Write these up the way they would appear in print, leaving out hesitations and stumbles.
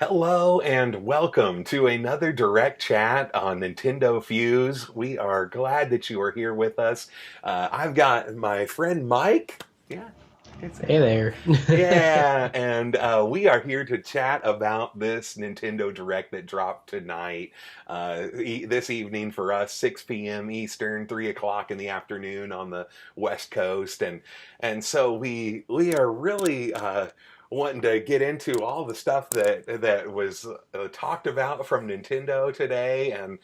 Hello and welcome to another direct chat on NintendoFuse. We are glad that you are here with us. I've got my friend Mike. Yeah, it's Hey there. yeah, and we are here to chat about this Nintendo Direct that dropped tonight, this evening for us, 6 p.m. Eastern, 3 o'clock in the afternoon on the West Coast, and so we are really wanting to get into all the stuff that was talked about from Nintendo today, and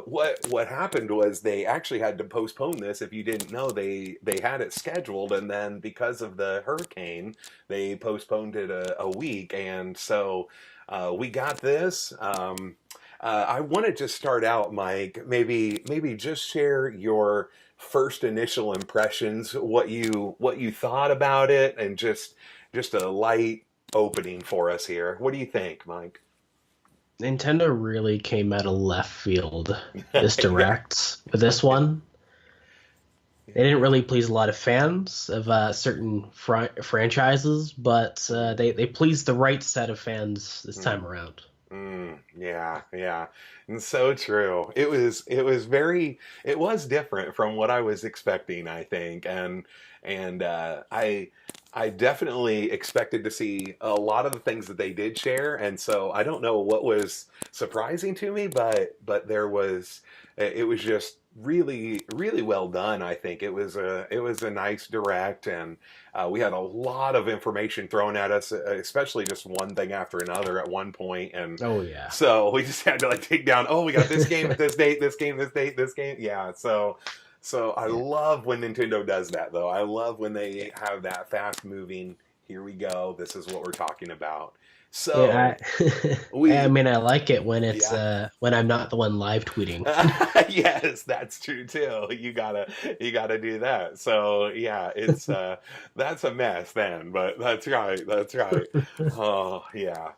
what happened was they actually had to postpone this. If you didn't know, they had it scheduled, and then because of the hurricane, they postponed it a week, and so we got this. I wanted to start out, Mike. Maybe just share your first initial impressions, what you thought about it, and just a light opening for us here. What do you think, Mike? Nintendo really came out of left field this Yeah, direct with this one. They didn't really please a lot of fans of certain franchises, but they pleased the right set of fans this yeah. time around. Yeah, yeah, and so true. It was different from what I was expecting, I think, and I definitely expected to see a lot of the things that they did share, and so I don't know what was surprising to me, but it was just really well done. I think it was a nice direct, and we had a lot of information thrown at us, especially just one thing after another at one point, and Oh yeah. so we just had to like take down. Oh, we got this game at this date, this game, this date, this game. Yeah, so I Yeah. love when Nintendo does that, though. I love when they have that fast moving. Here we go. This is what we're talking about. So Yeah, I we, mean I like it when it's yeah. when I'm not the one live tweeting. Yes, that's true too. You gotta do that. So yeah, it's that's a mess then, but that's right. That's right. Oh yeah.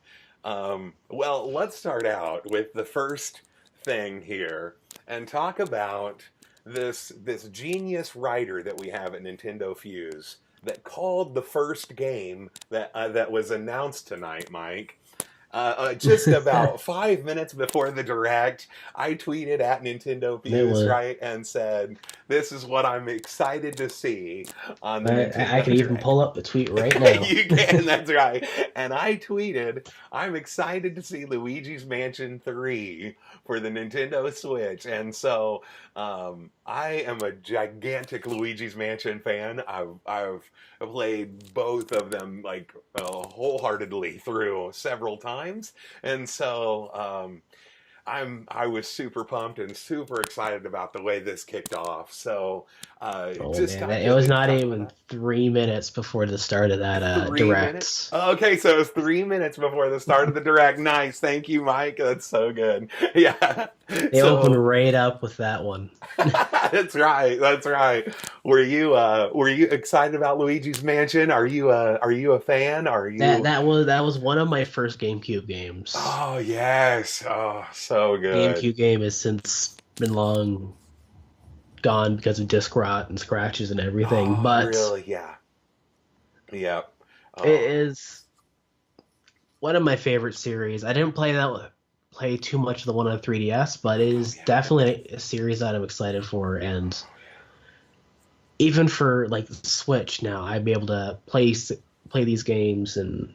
Well, let's start out with the first thing here and talk about this genius writer that we have at Nintendo Fuse that called the first game that was announced tonight, Mike. Just about 5 minutes before the direct, I tweeted at Nintendo It Fuse, was right, and said, "This is what I'm excited to see on the I Nintendo could even Direct." pull up the tweet right now. You can, that's right. And I tweeted, "I'm excited to see Luigi's Mansion 3 for the Nintendo Switch." And so I am a gigantic Luigi's Mansion fan. I've played both of them like wholeheartedly through several times. And so I was super pumped and super excited about the way this kicked off. So Oh just man, kind it of was to not talk about even that. 3 minutes before the start of that 3 minutes. direct. Okay, so it was 3 minutes before the start of the direct. Nice, thank you, Mike. That's so good. Yeah. They opened So right up with that one. that's right. That's right. Were you excited about Luigi's Mansion? Are you a fan? Are That you? that was one of my first GameCube games. Oh yes. Oh, so good. GameCube game has since been long gone because of disc rot and scratches and everything, Oh, but really? Yeah. Yep. it Oh. is one of my favorite series. I didn't play too much of the one on 3DS, but it Oh is yeah. definitely a series that I'm excited for, and even for like the Switch now, I'd be able to play these games, and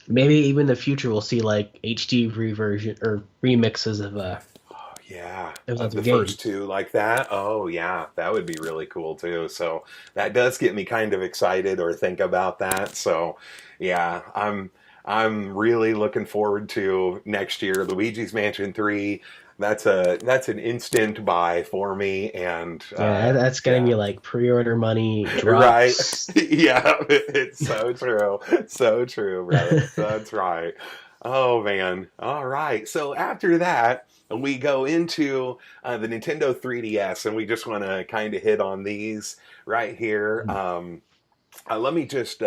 maybe even in the future we'll see like HD reversion or remixes Oh yeah. of Of other the first games. two like that. Oh yeah. That would be really cool too. So that does get me kind of excited or think about that. So yeah, I'm really looking forward to next year. Luigi's Mansion 3. That's an instant buy for me, and Yeah, that's gonna yeah. be like pre-order money Right. drops. Yeah, it's so true. So true, brother. That's right. Oh man. All right. So after that, we go into the Nintendo 3DS, and we just want to kind of hit on these right here. Let me just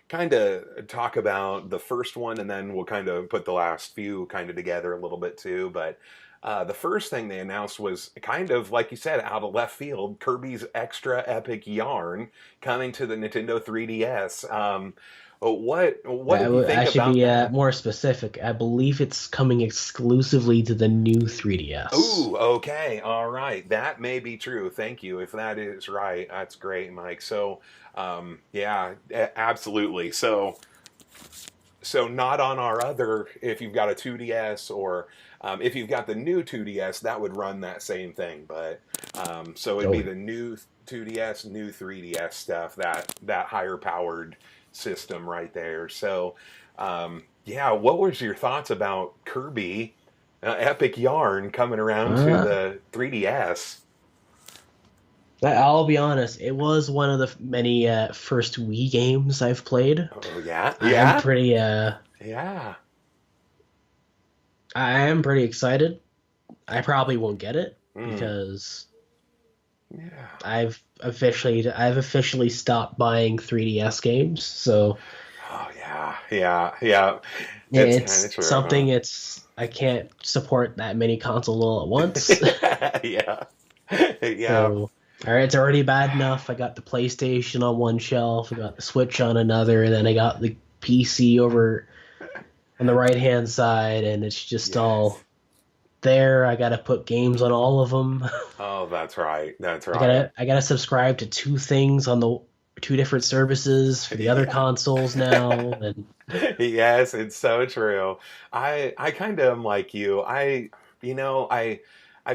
kind of talk about the first one, and then we'll kind of put the last few kind of together a little bit too. But the first thing they announced was kind of, like you said, out of left field, Kirby's Extra Epic Yarn coming to the Nintendo 3DS. What did you I think should about be that? more specific. I believe it's coming exclusively to the new 3DS. Ooh, okay, all right. That may be true. Thank you. If that is right, that's great, Mike. So, yeah, absolutely. So not on our other. If you've got a 2DS or if you've got the new 2DS, that would run that same thing. But so it'd Oh, be the new 2DS, new 3DS stuff. That higher powered system right there. So, yeah, what was your thoughts about Kirby? Epic Yarn coming around to uh, the 3DS. I'll be honest. It was one of the many first Wii games I've played. Oh yeah, I'm yeah, pretty yeah, I am pretty excited. I probably won't get it mm, because yeah. I've officially stopped buying 3DS games. So Oh yeah, yeah, yeah. It's kind of it's true, huh? something it's I can't support that many consoles all at once. Yeah, yeah, So all right, it's already bad enough. I got the PlayStation on one shelf, I got the Switch on another, and then I got the PC over on the right hand side, and it's just yes. all there. I gotta put games on all of them. Oh, that's right. That's right. I gotta subscribe to two things on the two different services for the other Yeah. consoles now, and Yes, it's so true. I kind of am like you. I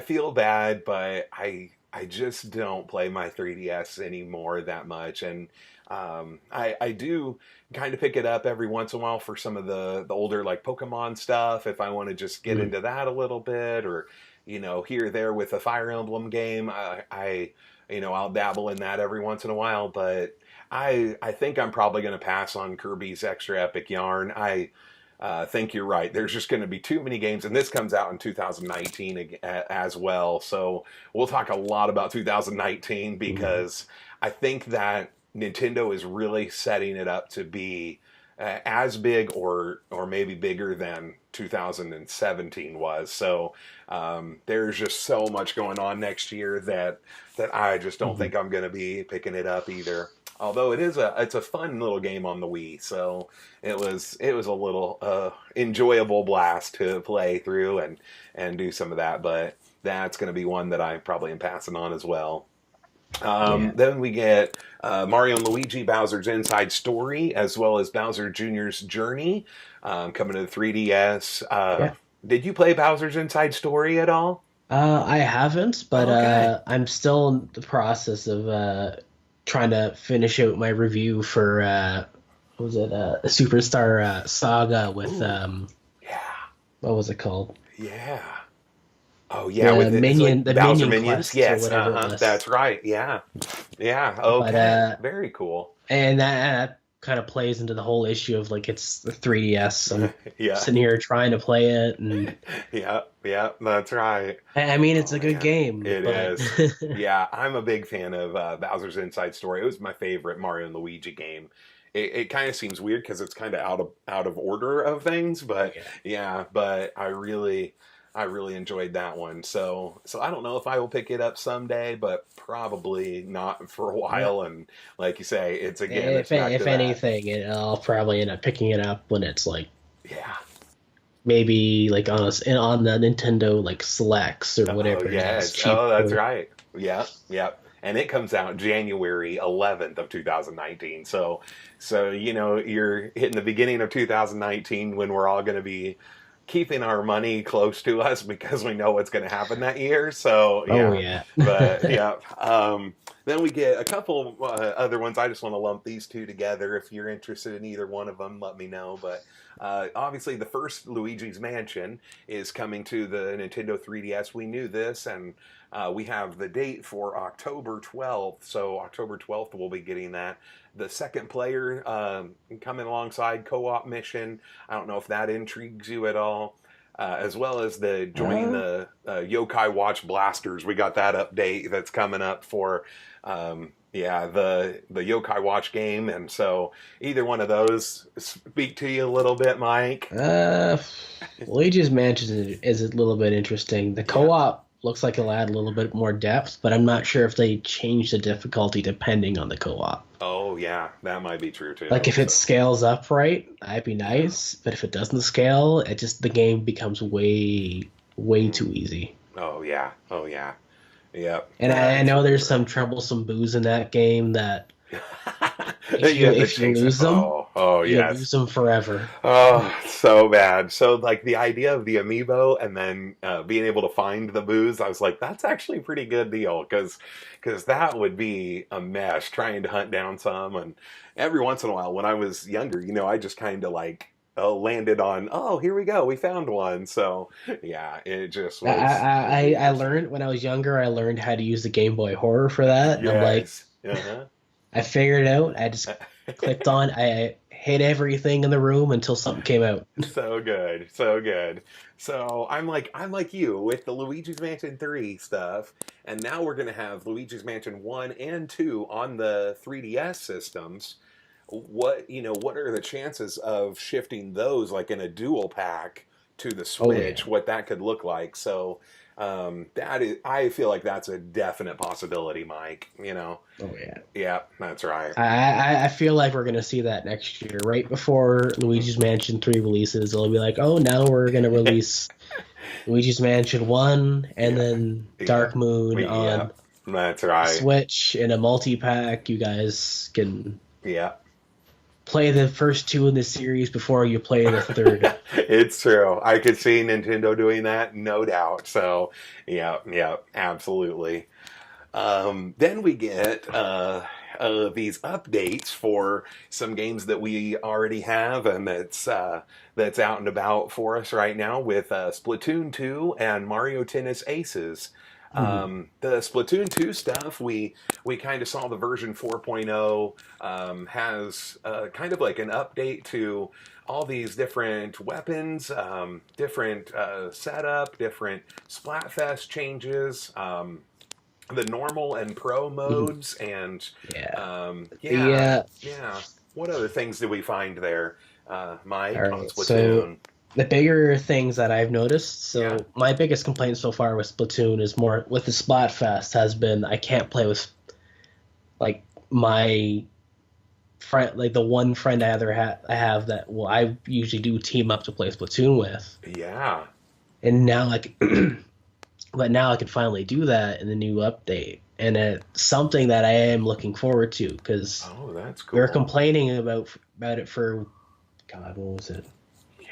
feel bad, but I just don't play my 3DS anymore that much, and I do kind of pick it up every once in a while for some of the older like Pokemon stuff if I want to just get mm, into that a little bit, or here or there with a Fire Emblem game. I'll dabble in that every once in a while, but I think I'm probably going to pass on Kirby's Extra Epic Yarn. I think you're right. There's just going to be too many games, and this comes out in 2019 as well. So we'll talk a lot about 2019 mm, because I think that Nintendo is really setting it up to be as big or maybe bigger than 2017 was. So there's just so much going on next year that I just don't mm. think I'm going to be picking it up either. Although it's a fun little game on the Wii, so it was a little enjoyable blast to play through and do some of that. But that's going to be one that I probably am passing on as well. Yeah, Then we get Mario and Luigi Bowser's Inside Story, as well as Bowser Jr.'s Journey, coming to the 3DS. yeah. Did you play Bowser's Inside Story at all? I haven't, but Okay. I'm still in the process of trying to finish out my review for what was it Superstar Saga with Ooh, yeah, what was it called? yeah. Oh yeah, with it's like The Bowser Minion minions. Quest or Yes, whatever it was. that's right. Yeah, yeah. But Okay, very cool. and that kind of plays into the whole issue of like it's the 3DS. I'm Yeah, sitting here trying to play it, and yeah, yeah. That's right. I mean it's Oh a good man, game, it but is. Yeah, I'm a big fan of Bowser's Inside Story. It was my favorite Mario and Luigi game. It kind of seems weird because it's kind of out of order of things, but yeah, yeah, but I really enjoyed that one. So I don't know if I will pick it up someday, but probably not for a yeah. while. And like you say, it's back to If that. anything, I'll probably end up picking it up when it's like Yeah. maybe like on the Nintendo like selects or Oh whatever it is yes. Oh, that's cheaper. right. Yep. Yep. And it comes out January 11th of 2019. So you're hitting the beginning of 2019 when we're all going to be keeping our money close to us because we know what's going to happen that year. So Oh yeah, yeah. but yeah. Then we get a couple other ones. I just want to lump these two together. If you're interested in either one of them, let me know. But obviously, the first Luigi's Mansion is coming to the Nintendo 3DS. We knew this, and we have the date for October 12th. So October 12th, we'll be getting that. The second player coming alongside co-op mission. I don't know if that intrigues you at all. As well as the joining Uh, the Yokai Watch Blasters. We got that update that's coming up for yeah, the Yokai Watch game, and so either one of those speak to you a little bit, Mike. uh, Luigi's Mansion is a little bit interesting. The Yeah. co-op looks like it'll add a little bit more depth, but I'm not sure if they change the difficulty depending on the co-op. Oh yeah, that might be true Like too. if it So scales up right, that'd be yeah. nice. But if it doesn't scale, it just the game becomes way Mm. too easy. Oh yeah. Oh yeah. Yep. And I That's know really there's true. some troublesome boos in that game that if You you have to if you chase it. lose them, Oh you yes. lose them forever. Oh, so bad. So like the idea of the amiibo and then being able to find the booze, I was like, that's actually a pretty good deal because that would be a mess trying to hunt down some. And every once in a while, when I was younger, I just kind of like landed on, oh, here we go, we found one. So yeah, it just I, was I really I I interesting. learned when I was younger. I learned how to use the Game Boy Horror for that, and I'm like, Yes. Uh-huh. I figured it out. I just clicked on. I hit everything in the room until something came out. So good, so good. So I'm like you with the Luigi's Mansion 3 stuff, and now we're gonna have Luigi's Mansion 1 and 2 on the 3DS systems. What are the chances of shifting those like in a dual pack to the Oh yeah, Switch? What that could look like. So that is, I feel like that's a definite possibility, Mike. oh yeah. Yeah, that's right. I feel like we're gonna see that next year, right before Luigi's Mansion 3 releases. It'll be like, oh, now we're gonna release Luigi's Mansion 1 and Yeah, then yeah, Dark Moon yeah, on that's right. Switch in a multi-pack. You guys can Yeah. play the first two in the series before you play the third. It's true. I could see Nintendo doing that, no doubt. So, yeah, yeah, absolutely. Then we get these updates for some games that we already have, and that's out and about for us right now with Splatoon 2 and Mario Tennis Aces. Mhm. The Splatoon 2 stuff, we kind of saw the version 4.0 has kind of like an update to all these different weapons, different setup, different Splatfest changes. The normal and pro Mhm. modes, and Yeah. The yeah, yeah. What other things did we find there, All Mike, on right. So Splatoon? the bigger things that I've noticed. Yeah. So my biggest complaint so far with Splatoon is more with the Splatfest has been I can't play with like my friend, like the one friend I have that well I usually do team up to play Splatoon with, Yeah. and now like but now I can finally do that in the new update, and it's something that I am looking forward to because Oh, that's we were cool. complaining about it for God, what was it? Yeah.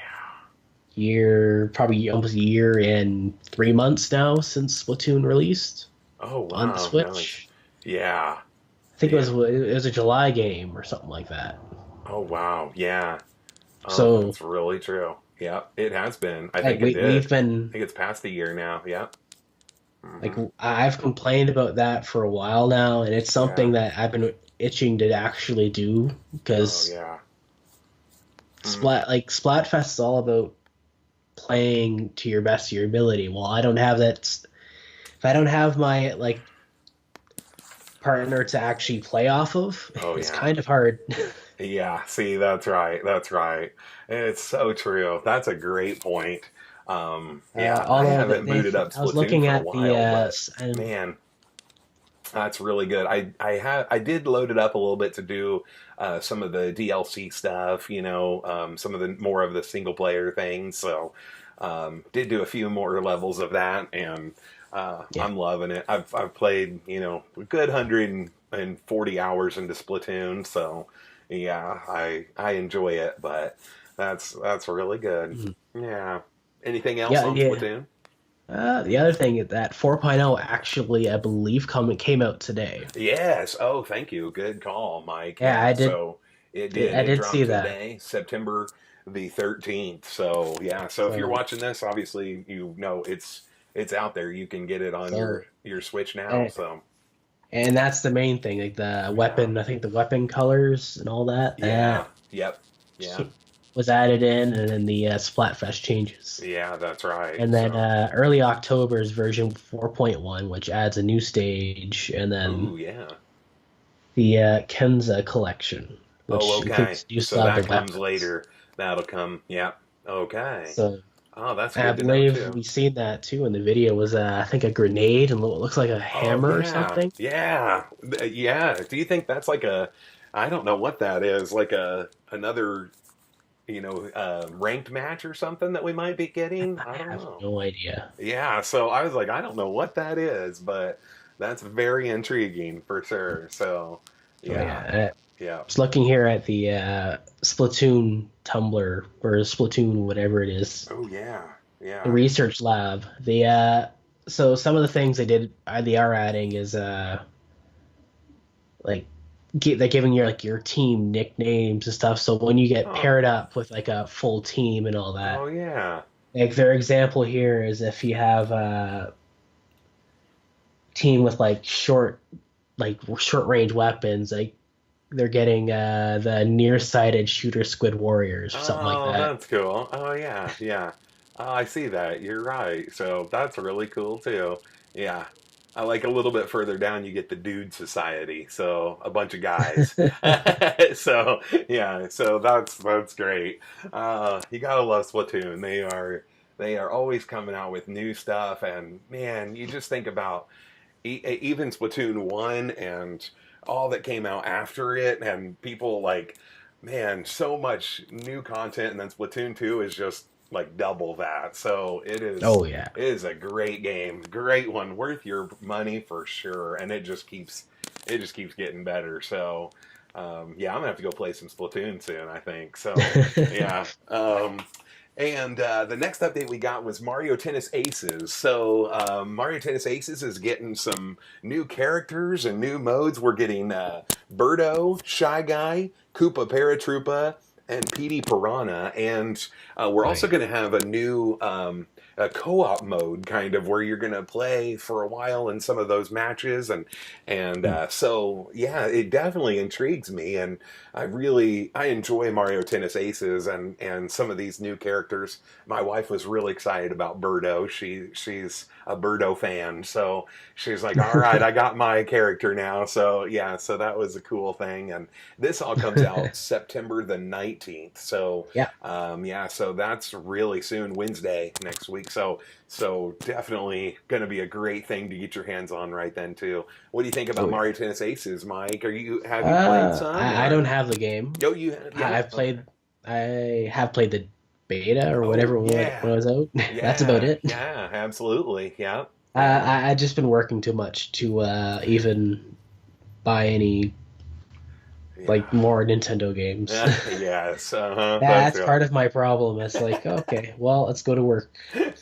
Year, probably almost a year and 3 months now since Splatoon released Oh, on the wow. Nice. Switch. Yeah. I think Yeah. it was a July game or something like that. Oh, wow. Yeah. Oh, So that's really true. Yep, it has been. I like think it did. we've I been think it's past a year now. Yep. like Hmm. I've complained about that for a while now, and it's Yeah. something that I've been itching to actually do Oh, because yeah. Mm. Splatfest is all about playing to your best of your ability. Well, I don't have that. If I don't have my like partner to actually play off of, Oh, it's yeah. kind of hard. Yeah, see, that's right. That's right. It's so true. That's a great point. Yeah, I Although haven't booted up I was Splatoon looking for a at the while, but and man, that's really good. I did load it up a little bit to do some of the DLC stuff, some of the more of the single player things. So did do a few more levels of that, and yeah, I'm loving it. I've played a good 140 hours into Splatoon, so yeah, I enjoy it. But that's really good. mhm. Yeah. Anything else Yeah, on yeah. Splatoon? The other thing is that 4.0 actually, I believe, came out today. Yes. Oh, thank you. Good call, Mike. Yeah, Yeah. So it did. I It did see dropped that. today, September the 13th. So yeah. So if you're So watching this, obviously it's out there. You can get it on your so your Switch now. and, So and that's the main thing, like the yeah. weapon. I think the weapon colors and all that Yeah. Yep. Yeah. was added in, and then the Splatfest changes. Yeah. That's right. And then So. early October's version 4.1, which adds a new stage, and then Oh yeah. the Kenza collection, Oh which okay. includes new So style that of comes weapons. later. That'll come. Yep. Okay. So Oh, that's And I good to know believe too. we seen that too in the video was I think a grenade and what looks like a Oh hammer or yeah, something. yeah, yeah. Do you think that's like a? I don't know what that is. Like a another ranked match or something that we might be getting. I I don't have know. no idea. Yeah, so I was like, I don't know what that is, but that's very intriguing for sure. So, Oh yeah, yeah, I yeah. was looking here at the Splatoon Tumblr or Splatoon whatever it is, Oh yeah, the yeah. research lab. The so some of the things they are adding is like they're giving your team nicknames and stuff. So when you get Huh. paired up with like a full team and all Oh that, yeah. like their example here is if you have a team with like short range weapons, like they're getting the nearsighted shooter squid warriors or something like Oh, that. that's cool. Oh yeah, yeah. Oh, I see that. You're right. So that's really cool too. Yeah. I like a little bit further down you get the dude society. So a bunch of guys. So yeah, so that's great. You gotta love Splatoon. They are always coming out with new stuff and man, you just think about even Splatoon 1 and all that came out after it, and people like, man, so much new content, and then Splatoon 2 is just like double that. So Oh yeah. it is a great game, great one, worth your money for sure, and it just keeps getting better. So yeah, I'm gonna have to go play some Splatoon soon, I think. So yeah. And the next update we got was Mario Tennis Aces. So Mario Tennis Aces is getting some new characters and new modes. We're getting Birdo, Shy Guy, Koopa Paratroopa, and Petey Piranha. And we're also Right. going to have a new a co-op mode, kind of where you're going to play for a while in some of those matches. And so yeah, it definitely intrigues me. And I enjoy Mario Tennis Aces and some of these new characters. My wife was really excited about Birdo. She's a Birdo fan, so she's like, "All right, I got my character now." So yeah, so that was a cool thing. And this all comes out September the 19th. So Yeah. yeah, so that's really soon, Wednesday next week. So definitely going to be a great thing to get your hands on right then too. What do you think about Oh Mario yeah. Tennis Aces, Mike? Have you played some I or? don't have the game. Oh, yeah, I've okay. played. I have played the beta or Oh whatever when yeah, it was out. That's about yeah, it. yeah, absolutely, yeah, Uh, yeah, I just been working too much to even buy any yeah. like more Nintendo games. Yes, that's That's good. part of my problem. It's like, okay, well, let's go to work.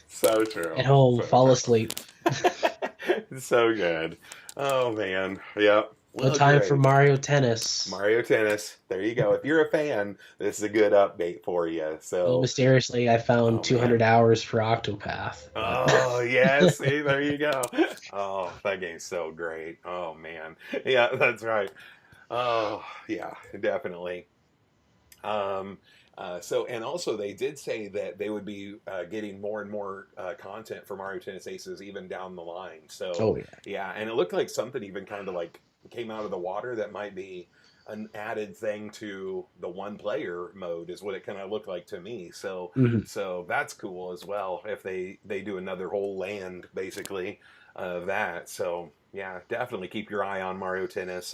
So true, At home, so fall true. asleep. So good. Oh man, yep. No Well, time for great. Mario Tennis. Mario Tennis. There you go. If you're a fan, this is a good update for you. Well, So, mysteriously, I found oh man. 200 hours for Octopath, but Oh yes, see, there you go. Oh, that game's so great. Oh man, yeah, that's right. Oh yeah, definitely. Um, so and also they did say that they would be getting more and more content for Mario Tennis Aces even down the line. So oh yeah. yeah, and it looked like something even kind of like came out of the water that might be an added thing to the one player mode is what it kind of looked like to me. So Mhm. so that's cool as well if they do another whole land basically of that. So yeah, definitely keep your eye on Mario Tennis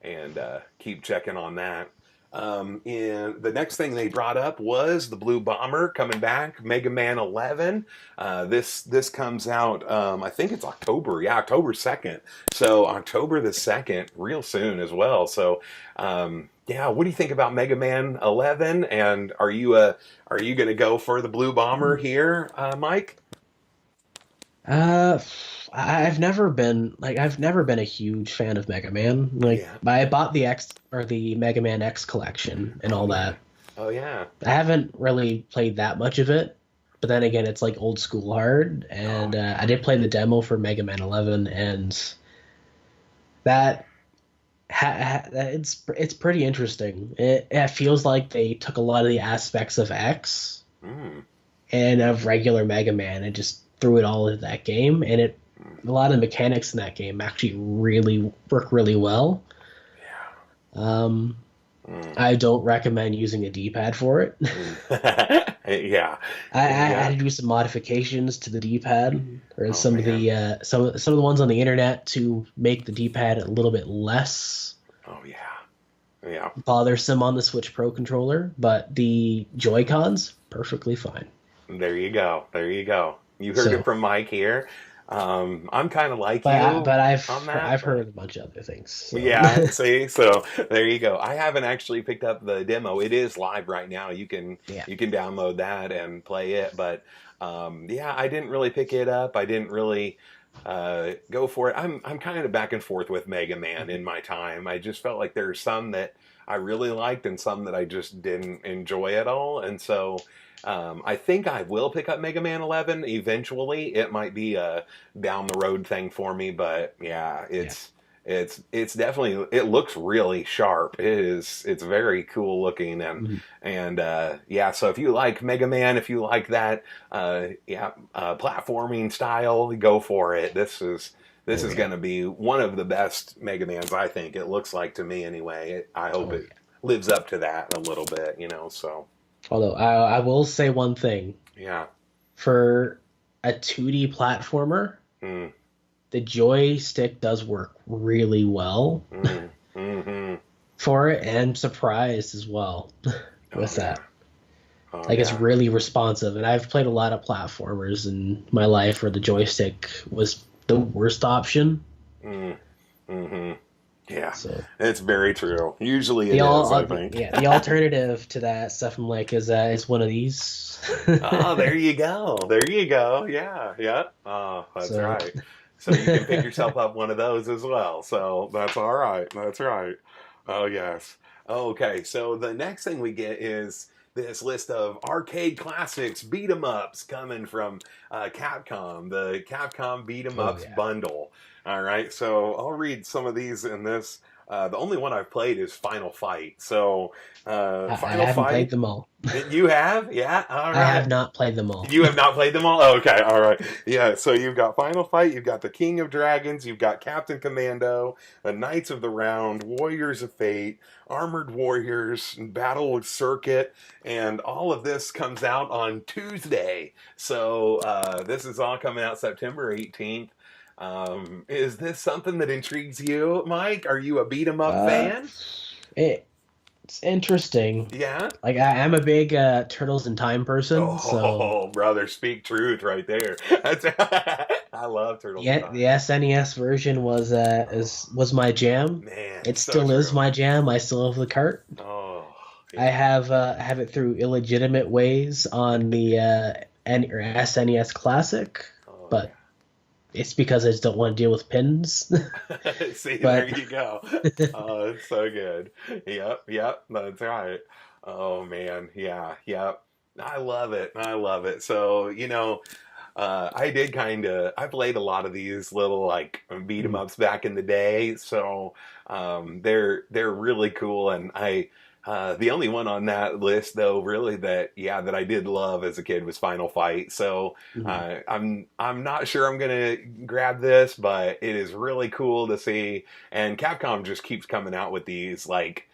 and keep checking on that. And the next thing they brought up was the Blue Bomber coming back, Mega Man 11. This comes out, I think it's October, yeah, October 2nd. So October the 2nd, real soon as well. So yeah, what do you think about Mega Man 11? And are you going to go for the Blue Bomber here, Mike? Uh, I've never been a huge fan of Mega Man. Like Yeah. I bought the X or the Mega Man X collection and Oh all yeah. that. Oh yeah. I haven't really played that much of it, but then again, it's like old school hard. Oh And I yeah. did play the demo for Mega Man 11, and that it's pretty interesting. It feels like they took a lot of the aspects of X Mm, and of regular Mega Man and just threw it all into that game, and it mm, a lot of the mechanics in that game actually really work really well. yeah. Um, Mm. I don't recommend using a D-pad for it. Yeah. I had Yeah. to do some modifications to the D-pad, or Oh man. some of the ones on the internet to make the D-pad a little bit less Oh yeah. Yeah. bothersome on the Switch Pro controller, but the Joy-Cons perfectly fine. There you go. There you go. You heard it So, from Mike here. I'm kind of like you but on that, I've but heard a bunch of other things. So, yeah, see, so there you go. I haven't actually picked up the demo. It is live right now. yeah, You can download that and play it, but yeah, I didn't really pick it up. I didn't really go for it. I'm kind of back and forth with Mega Man in my time. I just felt like there's some that I really liked and some that I just didn't enjoy at all, and so. I think I will pick up Mega Man 11 eventually. It might be a down the road thing for me, but yeah, yeah. it's definitely, it looks really sharp. It's very cool looking, Mhm. and yeah. So if you like Mega Man, if you like that platforming style, go for it. This Oh is yeah. going to be one of the best Mega Mans, I think. It looks like to me anyway. I hope Oh it yeah. lives up to that a little bit, So Although I will say one thing yeah. for a 2D platformer, Mm, the joystick does work really well mm, mm-hmm. for it, and I'm surprised as well Oh with yeah. that. Oh Like it's yeah. really responsive, and I've played a lot of platformers in my life where the joystick was the worst option. Mm, mm-hmm. Yeah, So it's very true. Usually it is, I think. the alternative to that stuff I'm like is one of these. Oh, there you go. There you go. Yeah, yeah. Oh, that's So right. So you can pick yourself up one of those as well. So that's all right. That's right. Oh, yes. Okay, so the next thing we get is this list of arcade classics, beat 'em ups coming from Capcom, the Capcom Beat 'em oh Ups yeah, bundle. All right, so I'll read some of these in this. The only one I've played is Final Fight. So, I Final haven't played Fight. them all. You have? Yeah. All I right. have not played them all. You have not played them all? Oh, okay, all right. Yeah, so you've got Final Fight, you've got the King of Dragons, you've got Captain Commando, the Knights of the Round, Warriors of Fate, Armored Warriors, Battle Circuit, and all of this comes out on Tuesday. So this is all coming out September 18th. Is this something that intrigues you, Mike? Are you a beat 'em up Uh, fan? it, it's interesting. Yeah? Like am a big Turtles in Time person, so Oh, brother, speak truth right there. That's, I love Turtles in yeah, Time. the SNES version Oh, was my jam. man, It so still is true. my jam. I still have the cart. Oh, I yeah. have it through illegitimate ways on the or SNES Classic, Oh, but it's because I just don't want to deal with pins. yeah. See, there But you go. Oh, it's so good. Yep, yep, that's right. Oh, man, yeah, yep. I love it. I love it. So, I did I played a lot of these little like beat 'em ups back in the day, so they're really cool. And the only one on that list though, really that I did love as a kid was Final Fight. So Mhm. I'm not sure I'm gonna grab this, but it is really cool to see. And Capcom just keeps coming out with these like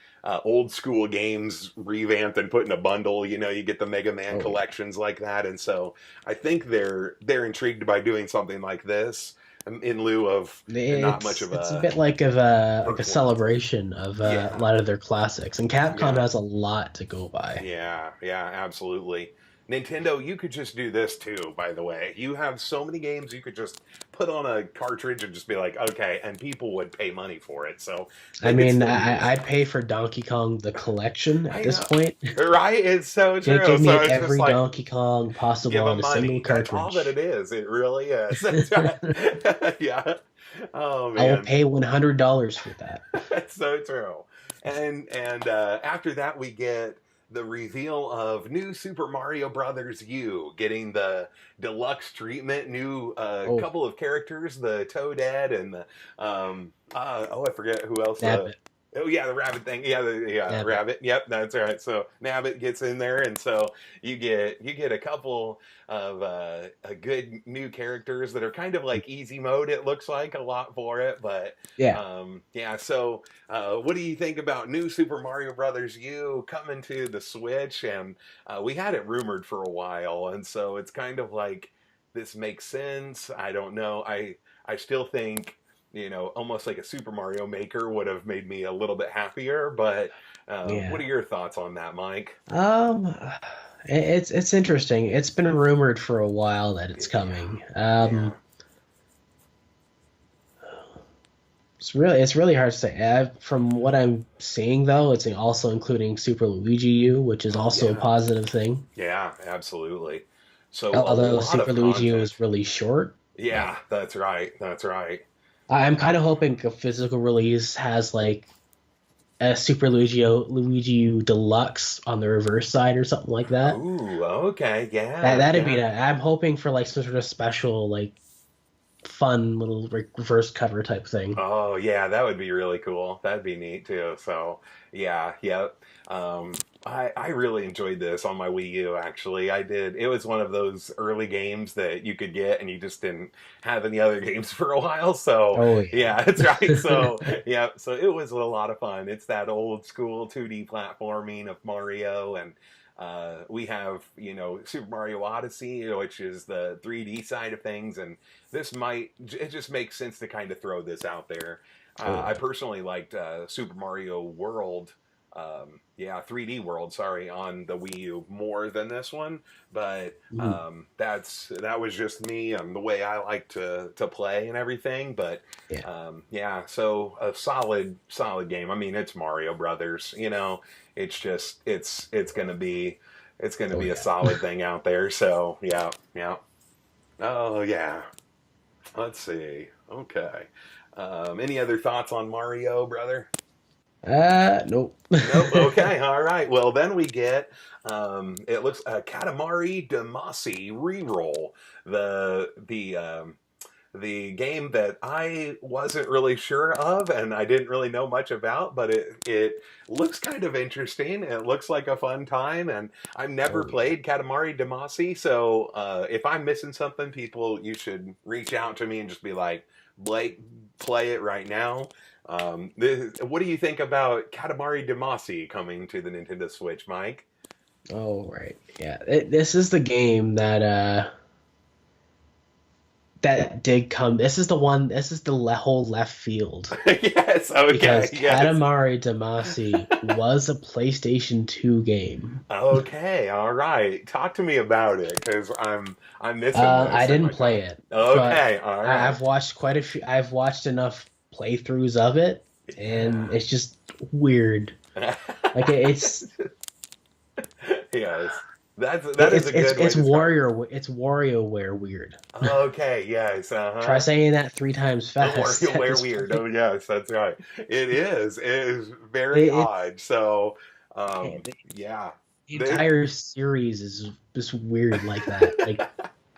old school games revamped and put in a bundle. You get the Mega Man Oh yeah. collections like that, and so I think they're intrigued by doing something like this in lieu of not much of It's a a bit like a performance thing. celebration of a Yeah, lot of their classics, and Capcom yeah, has a lot to go by. yeah, yeah, absolutely. Nintendo, you could just do this too, by the way. You have so many games you could just put on a cartridge and just be like, okay, and people would pay money for it. So I they could mean, still do this. I'd pay for Donkey Kong the collection at I this know. point. Right? It's so true. Give So me it's just every like, Donkey Kong possible give on them a single money. That's all that it cartridge. is. It really is. That's right. Yeah. Oh I will man, pay $100 for that. that's so true. And after that, we get the reveal of new Super Mario Brothers U, getting the deluxe treatment. New Oh, couple of characters, the Toadette and the I forget who else. Nabbit. Oh yeah, the rabbit thing. Yeah, rabbit. Yep, that's right. So Nabbit gets in there, and so you get a couple of a good new characters that are kind of like easy mode. It looks like a lot for it, but Yeah. yeah. So what do you think about New Super Mario Brothers U coming to the Switch? And we had it rumored for a while, and so it's kind of like this makes sense. I don't know. I still think almost like a Super Mario Maker would have made me a little bit happier. But what Yeah. are your thoughts on that, Mike? Um, it's interesting. It's been rumored for a while that it's Yeah, coming. yeah, It's really hard to say. From what I'm seeing though, it's also including Super Luigi U, which is oh also a yeah, positive thing. yeah, absolutely. So a Although lot Super of Luigi U content. is really short, but Yeah, that's right. That's right. I'm kind of hoping a physical release has like a Luigi U Deluxe on the reverse side or something like that. Ooh, okay, That yeah, that'd be yeah. that. I'm hoping for like some sort of special, like fun little like, reverse cover type thing. Oh yeah, that would be really cool. That'd be neat too. So yeah, yep. Um, I really enjoyed this on my Wii U. Actually, I did. It was one of those early games that you could get, and you just didn't have any other games for a while. So Oh yeah. yeah, that's right. So yeah, so it was a lot of fun. It's that old school 2D platforming of Mario, and we have Super Mario Odyssey, which is the 3D side of things, and it just makes sense to kind of throw this out there. Oh I yeah. personally liked Super Mario World, yeah, 3D World, sorry, on the Wii U more than this one, but Mm, that was just me and the way I like to play and everything. But yeah. yeah, so a solid game. I mean, it's Mario Brothers, it's just it's gonna Oh be a yeah. solid thing out there. So yeah, yeah. Oh yeah. Let's see. Okay. Any other thoughts on Mario, brother? Nope. Nope. Okay. All right. Well, then we get it looks Katamari Damacy reroll the game that I wasn't really sure of and I didn't really know much about, but it looks kind of interesting. It looks like a fun time, and I've never Oh yeah. played Katamari Damacy, so if I'm missing something, people, you should reach out to me and just be like, Blake, play it right now. What do you think about Katamari Damacy coming to the Nintendo Switch, Mike? Oh right. Yeah. This is the game that did come. This is the one. This is the whole left field Yes. Okay. because Yes. Katamari Damacy was a PlayStation 2 game. Okay, all right. Talk to me about it because I'm missing I this in didn't my play time. it, but Okay, all right. I've watched quite a few. I've watched enough playthroughs of it, and Yeah. it's just weird. Like Yes, that is a good way to it's describe it. It's WarioWare weird. Okay, yes, Try uh-huh. saying that 3 times fast at Where this weird. point. Oh yes, that's right. It is. It is very It's odd. So, the yeah. This, entire series is just weird like that. Like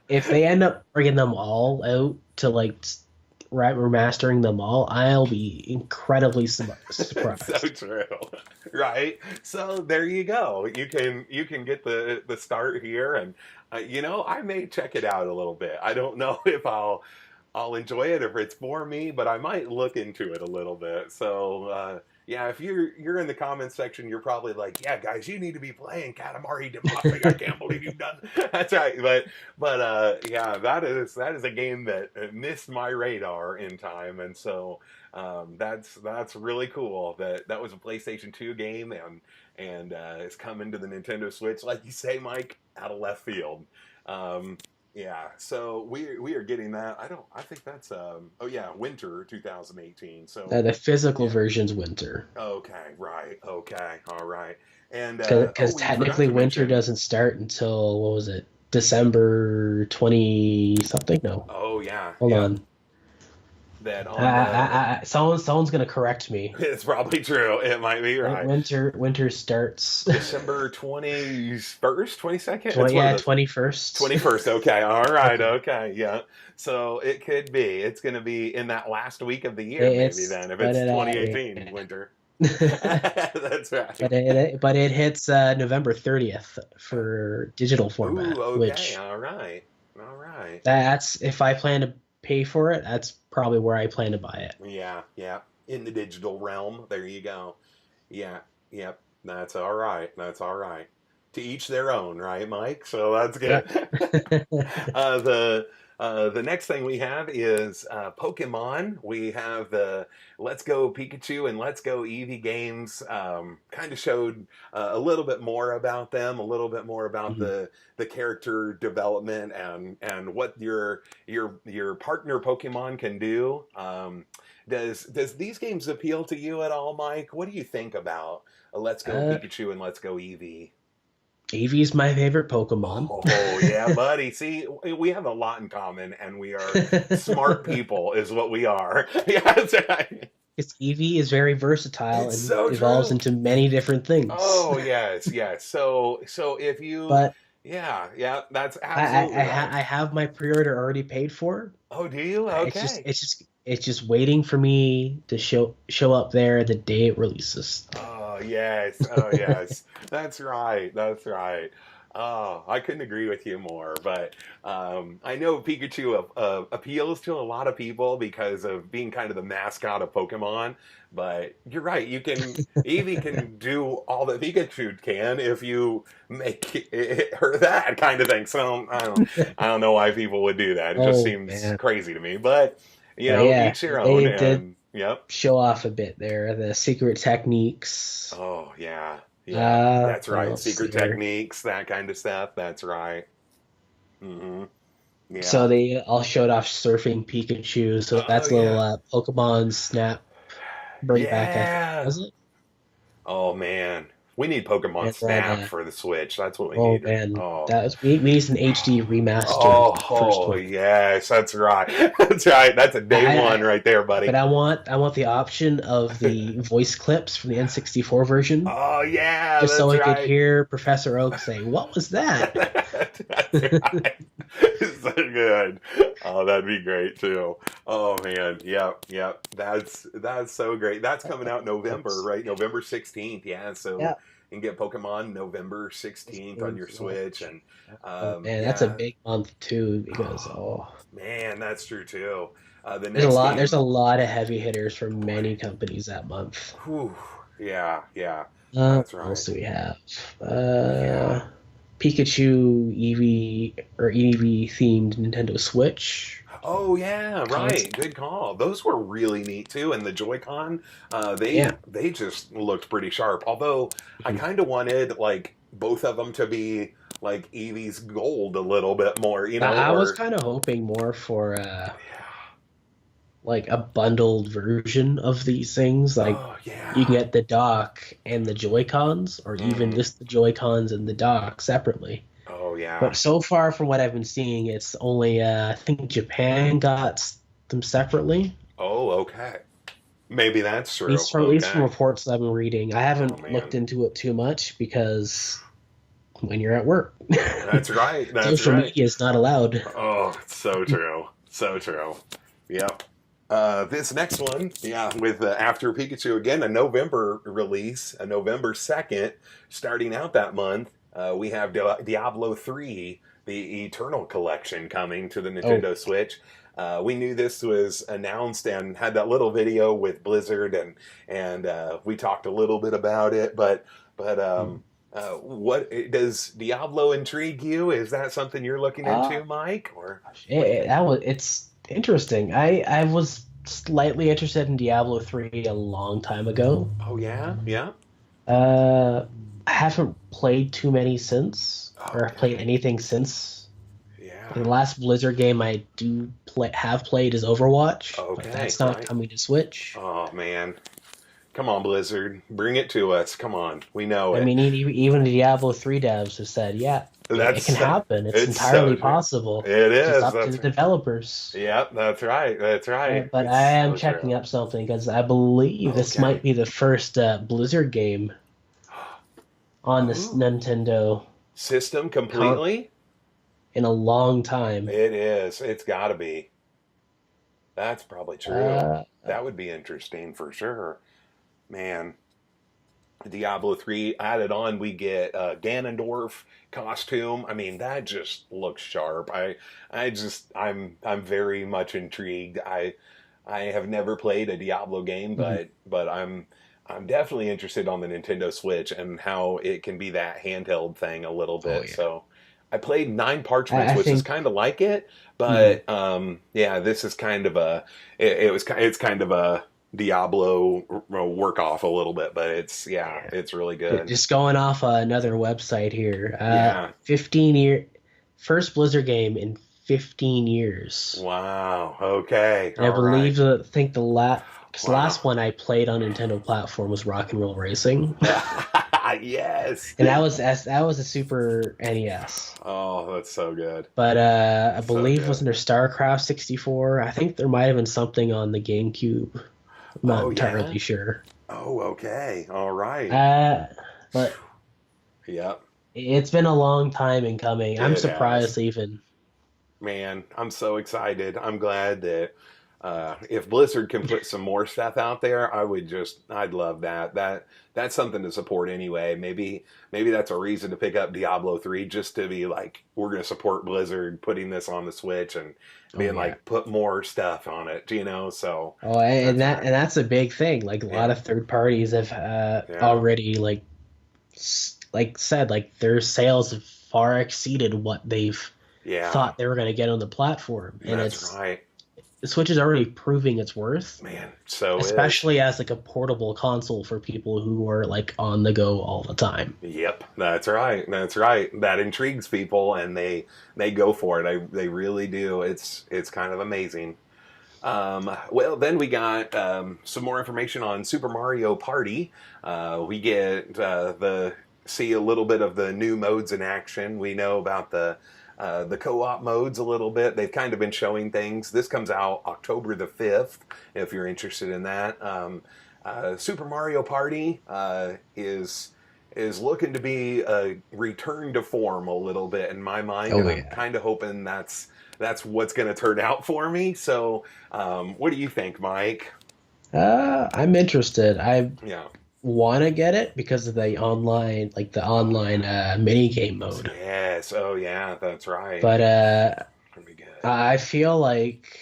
if they end up bringing them all out to like remastering them all, I'll be incredibly so surprised. true, right? So there you go. You can get the start here, and I may check it out a little bit. I don't know if I'll enjoy it if it's for me, but I might look into it a little bit. So yeah, if you're in the comments section, you're probably like, yeah, guys, you need to be playing Katamari Damacy. I can't believe you've done that's right. But yeah, that is a game that missed my radar in time, and so that's really cool that was a PlayStation 2 game and it's coming to the Nintendo Switch, like you say, Mike, out of left field. Um, yeah, so we are getting that. I think that's oh yeah, winter 2018. So The physical yeah. version's winter. Okay, right. Okay, all right. And oh, Because we forgot technically to winter mention. doesn't start until what was it? December 20 something? No. Oh yeah, Hold yeah. on. That on the Someone's gonna correct me. it's probably true. It might be right. Winter starts December 21st, 22nd. It's 20 one of yeah, those. 21st. 21st. Okay. All right. Okay. Okay. Yeah. So it could be. It's going to be in that last week of the year, maybe It's then, if but it's it 2018 yeah. winter. That's right. But it hits November 30th for digital Ooh, format, okay, which all right, all right. that's if I plan to pay for it, that's probably where I plan to buy it. Yeah, yeah. In the digital realm, there you go. Yeah, yep. That's all right. That's all right. To each their own, right, Mike? So that's Yeah. good. uh, the the next thing we have is Pokemon. We have the Let's Go Pikachu and Let's Go Eevee games. Kind of showed a little bit more about them, a little bit more about Mhm. the character development and what your partner Pokemon can do. Does these games appeal to you at all, Mike? What do you think about Let's Go Uh, Pikachu and Let's Go Eevee? Eevee's my favorite Pokemon. Oh yeah, buddy. See, we have a lot in common, and we are smart people, is what we are. Yeah, that's right. Because Eevee is very versatile It's and so evolves true. into many different things. Oh yes, yes. So if you, But yeah, yeah, that's absolutely right. I have my pre-order already paid for. Oh, do you? Okay. It's just waiting for me to show up there the day it releases. Oh yes, oh yes, that's right, that's right. Oh, I couldn't agree with you more. But I know Pikachu appeals to a lot of people because of being kind of the mascot of Pokemon. But you're right, you can Eevee can do all that Pikachu can if you make her that kind of thing. So I don't know why people would do that. It just Oh seems man. crazy to me. But But yeah, each their own. they did And yep. show off a bit there, the secret techniques. Oh yeah, yeah. That's What right. else Secret here? techniques, that kind of stuff. That's right. Hmm. So Yeah. they all showed off surfing Pikachu. So Oh that's a little yeah. Pokemon Snap bring back, I think, Yeah. was it? Oh man, we need Pokemon And then Snap for the Switch. That's what we oh need. man, Oh. that was we need an HD remaster Oh, of the first oh one. yes, that's right. That's right. That's a day one I right there, but buddy. I want the option of the voice clips from the N64 version, Oh yeah, just so that's I could right. hear Professor Oak say, "What was that?" That's right. So good. Oh, that'd be great too. Oh man, yep, yep. That's so great. That's coming out November, right? November 16th. Yeah, so Yeah. you can get Pokemon November 16th on your Switch, and Oh man, that's a yeah. big month too because Oh oh, man, that's true too. The next there's game, a lot of heavy hitters from boy. many companies that month. Whew, yeah, yeah. That's What right. else do we have? Yeah. Pikachu Eevee or Eevee themed Nintendo Switch Oh yeah, right. console. Good call. Those were really neat too, and the Joy-Con, Yeah. they just looked pretty sharp. Although I Mhm. kind of wanted like both of them to be like Eevee's Gold a little bit more, I was or kind of hoping more for yeah. like a bundled version of these things. Like Oh you can yeah. get the dock and the Joy-Cons, or even Hmm. just the Joy-Cons and the dock separately. Oh yeah. But so far from what I've been seeing, it's only I think Japan got them separately. Oh okay. Maybe that's true. At least from Okay. reports that I've been reading. I Oh haven't looked man. into it too much because when you're at work, That's right. That's social right. media is not allowed. Oh, so true. So true. Yep. This next one, yeah, with After Pikachu again, a November release, a November 2nd, starting out that month. We have Diablo 3, the Eternal Collection, coming to the Oh, Nintendo Switch. We knew this was announced and had that little video with Blizzard, and we talked a little bit about it. But what does Diablo intrigue you? Is that something you're looking uh, into, Mike? Or what do you think? that was it's interesting. I was slightly interested in Diablo 3 a long time ago. Oh yeah, yeah. Uh, I haven't played too many since, or played Okay, anything since. yeah. Like, the last Blizzard game I do play have played is Overwatch, but Okay, that's not right. coming to Switch. Oh man, come on, Blizzard, bring it to us. Come on, we know I it. mean, even the Diablo 3 devs have said, yeah, it can That's happen. It's it's so entirely true. possible. It Just is. up to the That's right. developers. Yep, that's right. That's right. But It's I am so checking true. up something because I believe this might Okay. be the first Blizzard game on this Ooh, Nintendo system con completely. in a long time. It is. It's got to be. That's probably true. Uh, That would be interesting for sure, man. Diablo 3 added on, we get a Ganondorf costume. I mean, that just looks sharp. I'm very much intrigued. I have never played a Diablo game, Mhm. but I'm definitely interested on the Nintendo Switch and how it can be that handheld thing a little Oh bit. yeah. So I played Nine Parchments, I which is think. kind of like it, Mhm. but yeah, this is kind of it's kind of a Diablo work off a little bit, but Yeah. it's really good. Just going off another website here. Yeah. 15 year first Blizzard game in 15 years. Wow. Okay. And I All right. believe I think the Wow. last one I played on Nintendo platform was Rock and Roll Racing, Yes. and that was a Super NES. Oh, that's so good. But I So believe good. was under StarCraft 64. I think there might have been something on the GameCube. I'm not Oh yeah. entirely sure. Oh, okay. All right. Uh, but Yep. it's been a long time in coming. I'm It has. surprised even. Man, I'm so excited. I'm glad that if Blizzard can put some more stuff out there, I'd love that. That's something to support anyway. Maybe that's a reason to pick up Diablo 3 just to be like, we're going to support Blizzard putting this on the Switch and Oh being yeah. like, put more stuff on it, you know? So Oh, and that's that right. and that's a big thing. Like a lot Yeah. of third parties have Yeah. already like said like their sales have far exceeded what they've Yeah. thought they were going to get on the platform, and That's it's right. the Switch is already proving its worth, Man, so is. especially as like a portable console for people who are like on the go all the time. Yep, that's right. That's right. That intrigues people, and they go for it. They really do. It's kind of amazing. Well, then we got some more information on Super Mario Party. We get the see a little bit of the new modes in action. We know about the co-op modes a little bit. They've kind of been showing things. This comes out October the 5th, if you're interested in that. Super Mario Party is looking to be a return to form a little bit in my mind, Oh and I'm yeah. kind of hoping that's what's going to turn out for me. So, what do you think, Mike? I'm interested. I Yeah. want to get it because of the Oh yeah. online mini game mode. Yes. Oh yeah. That's right. But Pretty good. I feel like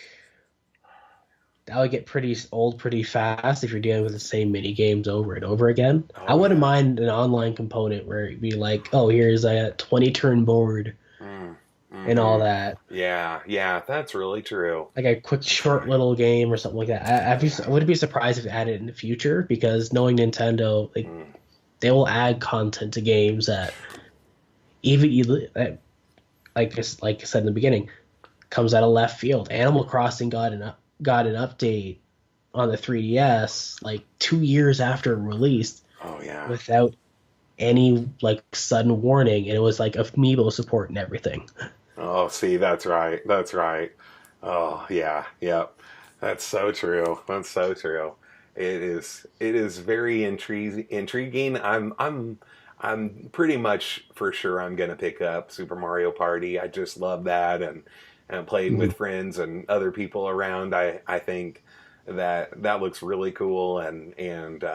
that would get pretty old pretty fast if you're dealing with the same mini games over and over again. I Oh wouldn't yeah. mind an online component where it'd be like, oh, here's a 20 turn board Mm. and all Hmm. that. Yeah. Yeah. That's really true. Like a quick, That's short right. little game or something like that. I Yeah. wouldn't be surprised if they added it in the future because knowing Nintendo, like Mm. they will add content to games that even that, like I said in the beginning, comes out of left field. Animal Crossing got an update on the 3DS like 2 years after it released Oh yeah. without any like sudden warning, and it was like amiibo support and everything. Oh, see, that's right. That's right. Oh, yeah. Yep. That's so true. That's so true. It is very intriguing. I'm pretty much for sure I'm going to pick up Super Mario Party. I just love that and playing with Mhm. friends and other people around. I think that looks really cool and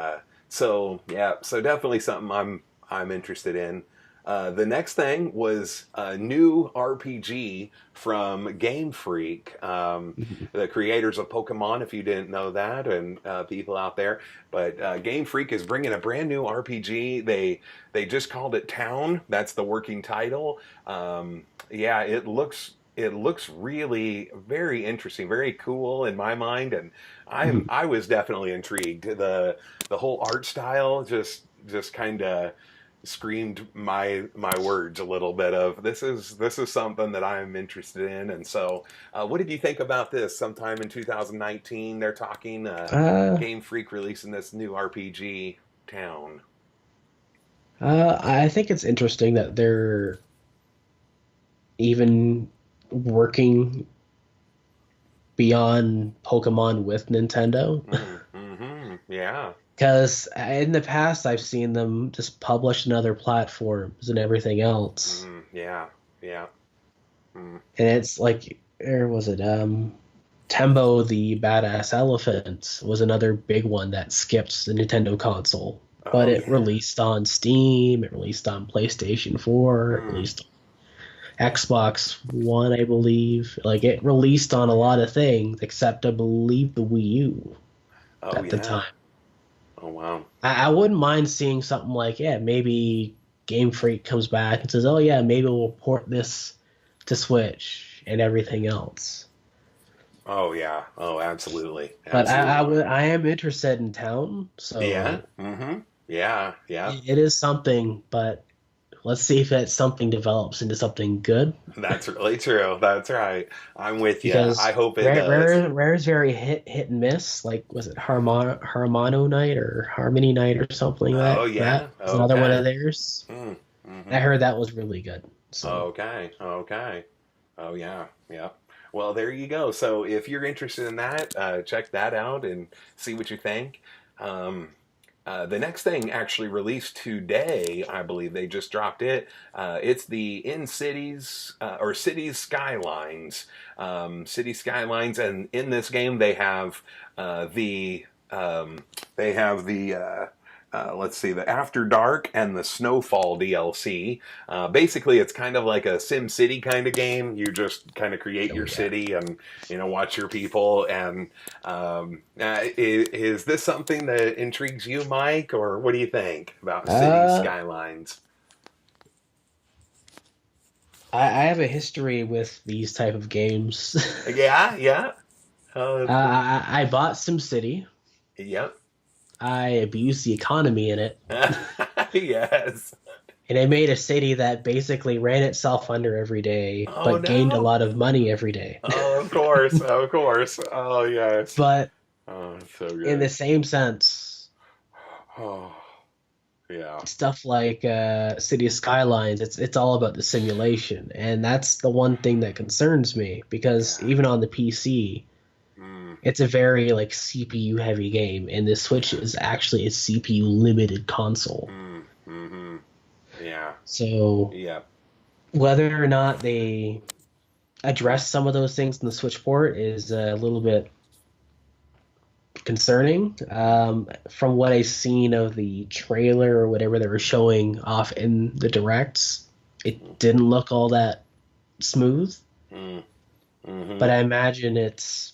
so yeah, so definitely something I'm interested in. The next thing was a new RPG from Game Freak, Mhm. the creators of Pokemon, if you didn't know that, and people out there. But Game Freak is bringing a brand new RPG. They just called it Town. That's the working title. Yeah, it looks really very interesting, very cool in my mind, and Mhm. I was definitely intrigued. The whole art style just kind of screamed my words a little bit of this is something that I'm interested in, and so what did you think about this? Sometime in 2019, they're talking Uh, Game Freak releasing this new RPG Town. I think it's interesting that they're even working beyond Pokemon with Nintendo. Mm-hmm. Yeah. Because in the past, I've seen them just publish in other platforms and everything else. Yeah. Yeah. Mm. And it's like, where was it? Tembo the Badass Elephant was another big one that skipped the Nintendo console. but Oh it yeah. released on Steam, it released on PlayStation 4, it Mm. released on Xbox One, I believe. Like it released on a lot of things, except I believe the Wii U Oh at the yeah. time. Oh wow. I wouldn't mind seeing something like, yeah, maybe Game Freak comes back and says, oh yeah, maybe we'll port this to Switch and everything else. Oh yeah. Oh, absolutely. But Absolutely. I am interested in town, Yeah. so Mm-hmm. Yeah. Yeah. it is something, but let's see if that something develops into something good. That's really true. That's right. I'm with you. I Because hope it does. Rare is very hit and miss. Like was it Harmono Night or Harmony Night or something Oh like that? yeah. Was another one of Okay. theirs. Mm. Mm-hmm. I heard that was really good. So Okay. Okay. Oh yeah. Yeah. Well, there you go. So if you're interested in that, check that out and see what you think. Um, the next thing actually released today, I believe they just dropped it. It's the In Cities or Cities Skylines, City Skylines, and in this game uh, the they have let's see, the After Dark and the Snowfall DLC. Basically, it's kind of like a SimCity kind of game. You just kind of create oh your yeah. city and watch your people. And is this something that intrigues you, Mike, or what do you think about City Uh, Skylines? I have a history with these type of games. Yeah, yeah. Oh, that's cool. I bought SimCity. Yep. I abused the economy in it, Yes. and I made a city that basically ran itself under every day, Oh but gained a no. lot of money every day. Oh, of course, of course. Oh yes. But Oh, it's so in the good. same sense, Oh, yeah. stuff like City Skylines, it's all about the simulation, and that's the one thing that concerns me because Yeah. even on the PC, Mm, it's a very like CPU heavy game, and the Switch yeah. is actually a CPU limited console. Mm, mm-hmm. Yeah. So Yeah. whether or not they address some of those things in the Switch port is a little bit concerning. From what I've seen of the trailer or whatever they were showing off in the directs, it didn't look all that smooth. Mm, mm-hmm. But I imagine it's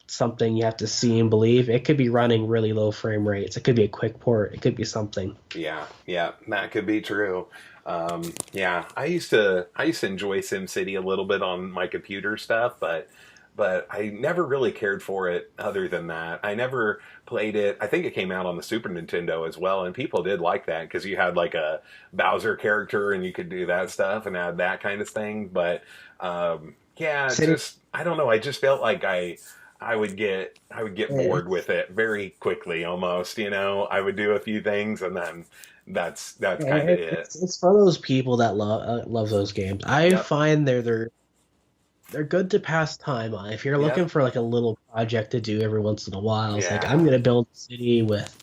something you have to see and believe. It could be running really low frame rates. It could be a quick port. It could be something. Yeah. Yeah. That could be true. Yeah. I used to enjoy SimCity a little bit on my computer stuff, but I never really cared for it other than that. I never played it. I think it came out on the Super Nintendo as well, and people did like that because you had like a Bowser character and you could do that stuff and add that kind of thing. But yeah, City, just I don't know. I just felt like I would get bored with it's, it very quickly almost. I would do a few things and then that's kind of it. it's for those people that love those games. I Yep. find they're good to pass time on. If you're looking Yep. for like a little project to do every once in a while, it's like I'm Yeah. gonna build a city with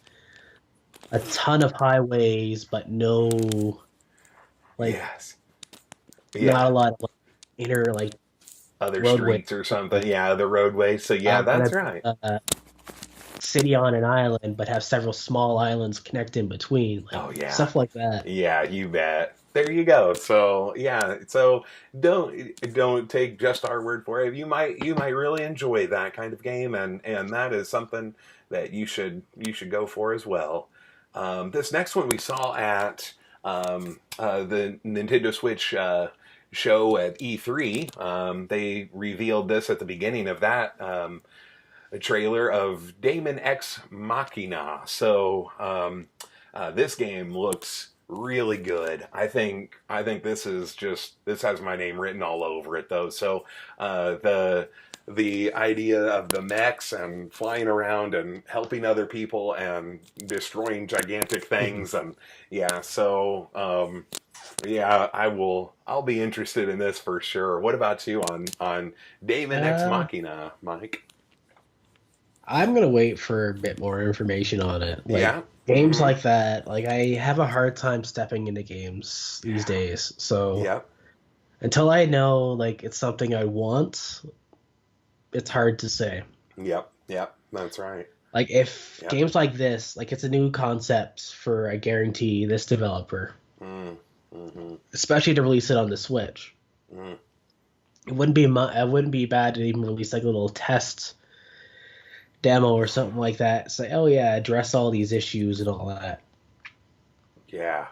a ton of highways, but no like Yes. not Yeah. a lot of like, inner like Other roadway. streets or something. Yeah, the roadway. So yeah, I'm gonna that's build right. a city on an island, but have several small islands connect in between, like Oh yeah. stuff like that. Yeah, you bet. There you go. So yeah, so don't take just our word for it. You might really enjoy that kind of game, and that is something that you should go for as well. This next one we saw at the Nintendo Switch show at E3. They revealed this at the beginning of that. A trailer of Damon X Machina. So this game looks really good. I think this has my name written all over it though. So the idea of the mechs and flying around and helping other people and destroying gigantic Mhm. things and yeah. So yeah, I'll be interested in this for sure. What about you on Damon X Uh, Machina, Mike? I'm gonna wait for a bit more information on it. Like Yeah. games Mm-hmm. like that, like I have a hard time stepping into games these Yeah. days. So Yep. until I know like it's something I want, it's hard to say. Yep. Yep. That's right. Like if Yeah. games like this, like it's a new concept for I guarantee this developer, Mm. Mm-hmm. especially to release it on the Switch. Mm. It wouldn't be bad to even release like a little test demo or something like that. Say, oh yeah, address all these issues and all that. Yeah.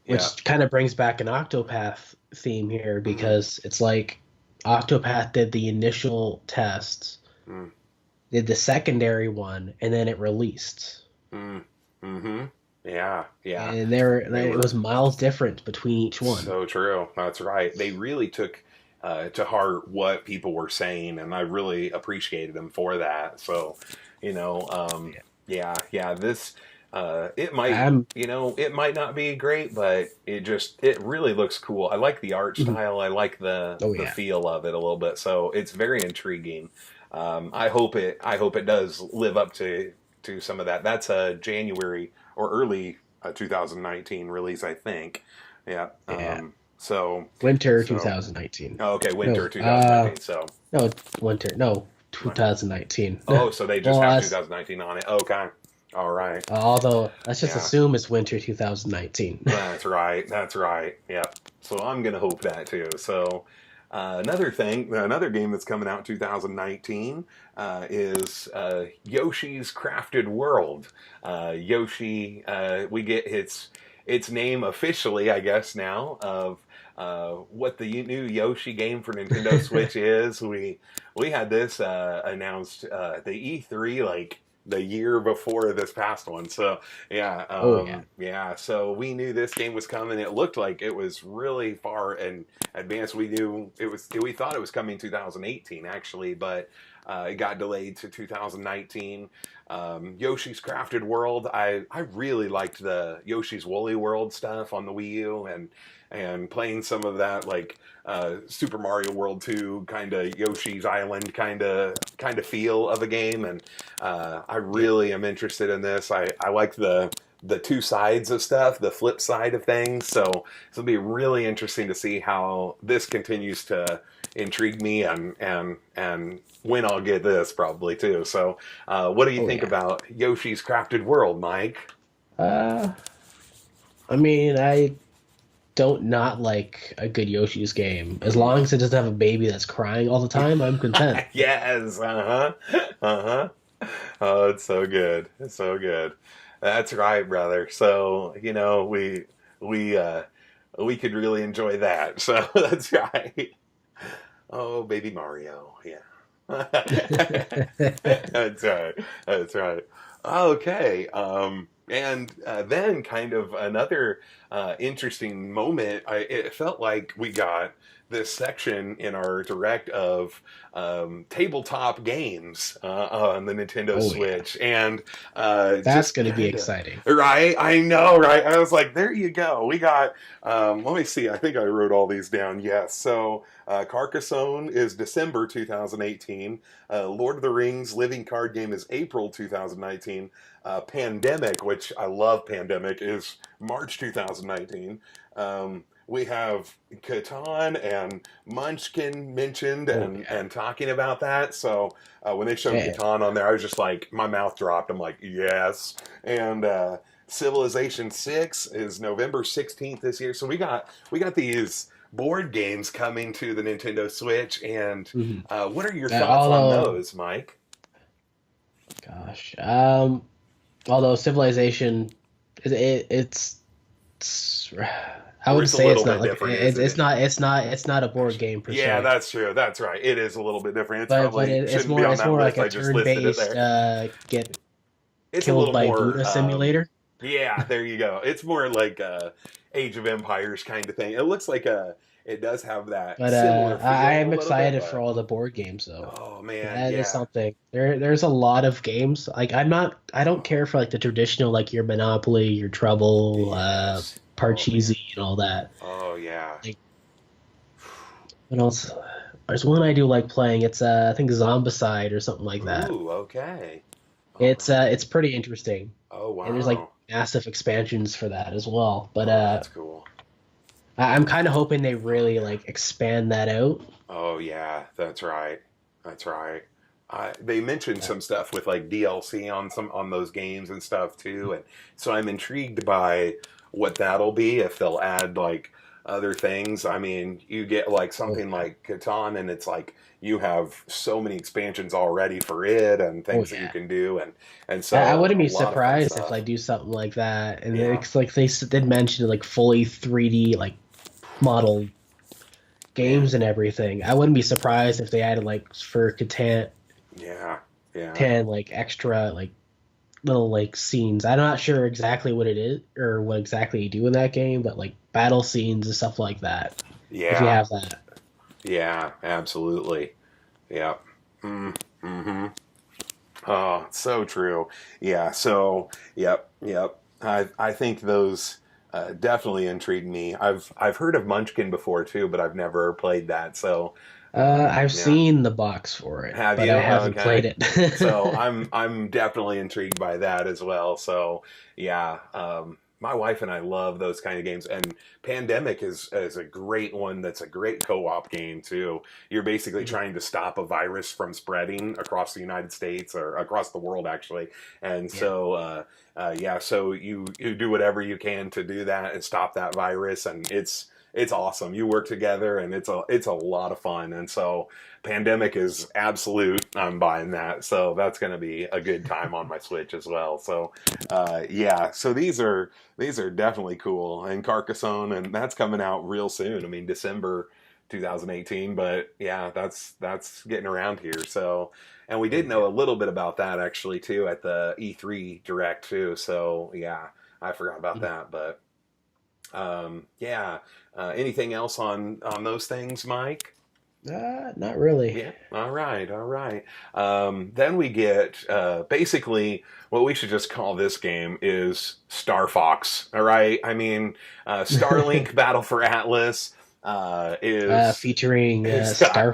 Yeah. Which kind of brings back an Octopath theme here Mm-hmm. because it's like Octopath did the initial tests, Mm. did the secondary one, and then it released. Mm. Mm-hmm. Yeah. Yeah. And They it were was miles different between each one. so true. That's right. They really took to heart what people were saying, and I really appreciated them for that. So, you know, Yeah. yeah. This it might, I'm it might not be great, but it really looks cool. I like the art mhm. style. I like Oh the yeah. feel of it a little bit. So it's very intriguing. I hope it does live up to some of that. That's a January or early 2019 release, I think. Yeah. Yeah. So Winter so 2019. oh, okay, No. winter 2019. So No, winter. No, 2019. oh, so they just Well, have 2019 on it. Okay. All right. although let's just Yeah. assume it's winter 2019. That's right. That's right. Yep. So I'm gonna hope that too. So another game that's coming out in 2019 is Yoshi's Crafted World. Yoshi, we get its name officially, I guess now of what the new Yoshi game for Nintendo Switch is. We had this announced the E3 like the year before this past one. So yeah, Oh yeah. yeah. So we knew this game was coming. It looked like it was really far and advanced. We knew it was. We thought it was coming 2018 actually, but it got delayed to 2019. Yoshi's Crafted World. I really liked the Yoshi's Woolly World stuff on the Wii U and playing some of that like Super Mario World 2 kind of Yoshi's Island kind of feel of a game, and I Yeah. really am interested in this. I like the two sides of stuff, the flip side of things. So it'll be really interesting to see how this continues to intrigue me and when I'll get this probably too. So what do you Oh think yeah. about Yoshi's Crafted World, Mike? Uh, I mean, I don't not like a good Yoshi's game. As long as it doesn't have a baby that's crying all the time, I'm content. Yes, uh-huh. Oh, it's so good. It's so good. That's right, brother. So, we we could really enjoy that. So that's right. Oh, baby Mario. Yeah. That's right. That's right. Okay. And then kind of another interesting moment. It felt like we got this section in our direct of tabletop games on the Nintendo Oh yeah. Switch, and That's just going to be kind of exciting. right. I know, right? I was like, there you go. We got. Let me see. I think I wrote all these down. Yes. So Carcassonne is December 2018. Lord of the Rings Living Card Game is April 2019. Pandemic, which I love Pandemic, is March 2019. We have Catan and Munchkin mentioned Oh yeah. and talking about that. So when they showed Yeah. Catan on there, I was just like, my mouth dropped. I'm like, yes. And Civilization 6 is November 16th this year. So we got these board games coming to the Nintendo Switch. And Mhm. what are your thoughts on Although, those, Mike? gosh, although Civilization, it's I Or would it's a say it's little not bit like different, isn't it? it's not a board game per Yeah, se. that's true. That's right. It is a little bit different. It's But probably shouldn't be on it's that more like list. a I just listed it turn-based there. get It's a killed little by more, Buddha simulator. yeah, there you go. It's more like Age of Empires kind of thing. It looks like it does have that But similar I feel a am little bit, excited for but all the board games though. oh man, That is yeah. something. There's a lot of games. Like I don't care for like the traditional like your Monopoly, your Trouble, Yes. Oh man. Parcheesi and all that. Oh yeah. Like what else? There's one I do like playing. It's I think Zombicide or something like that. Ooh, okay. All It's right. pretty interesting. Oh And there's like wow. massive expansions for that as well. But Oh, that's cool. I'm kind of hoping they Oh really yeah. like expand that out. Oh yeah, that's right. That's right. they mentioned some stuff with like DLC on those games and stuff too, and so I'm intrigued by what that'll be if they'll add like other things. I mean, you get like Oh something yeah. like Catan, and it's like you have so many expansions already for it and Oh things that you yeah. can do, and I so wouldn't a be lot of fun surprised if stuff. they do something like that. And Yeah, it's like they did mention like fully 3D like model man. games and everything. I wouldn't be surprised if they added like for Catan Yeah, yeah. 10 like extra like little like scenes. I'm not sure exactly what it is or what exactly you do in that game, but like battle scenes and stuff like that. If you Yeah, have that. yeah, absolutely. Yeah. Mm-hmm. Oh, so true. Yeah. So, yep, yep. I think those definitely intrigue me. I've heard of Munchkin before too, but I've never played that. So, I've yeah. seen the box for it, Have but you? I haven't Okay. played So it. I'm definitely intrigued by that as well. So yeah, my wife and I love those kind of games, and Pandemic is a great one. That's a great co-op game too. You're basically trying to stop a virus from spreading across the United States or across the world actually, and Yeah. so. Yeah, so you do whatever you can to do that and stop that virus, and it's awesome. You work together, and it's a lot of fun. And so Pandemic is absolute. I'm buying that. So that's going to be a good time on my Switch as well. So, yeah. So these are definitely cool. And Carcassonne, and that's coming out real soon. I mean, December 2018. But yeah, that's getting around here. So, and we Oh did know yeah. a little bit about that actually too at the E3 Direct too. So yeah, I forgot about Mhm. that. But yeah. Anything else on those things, Mike? Not really. Yeah. All right. All right. Then we get basically what we should just call this game is Star Fox. All right. I mean, Starlink Battle for Atlas is Featuring is got. Star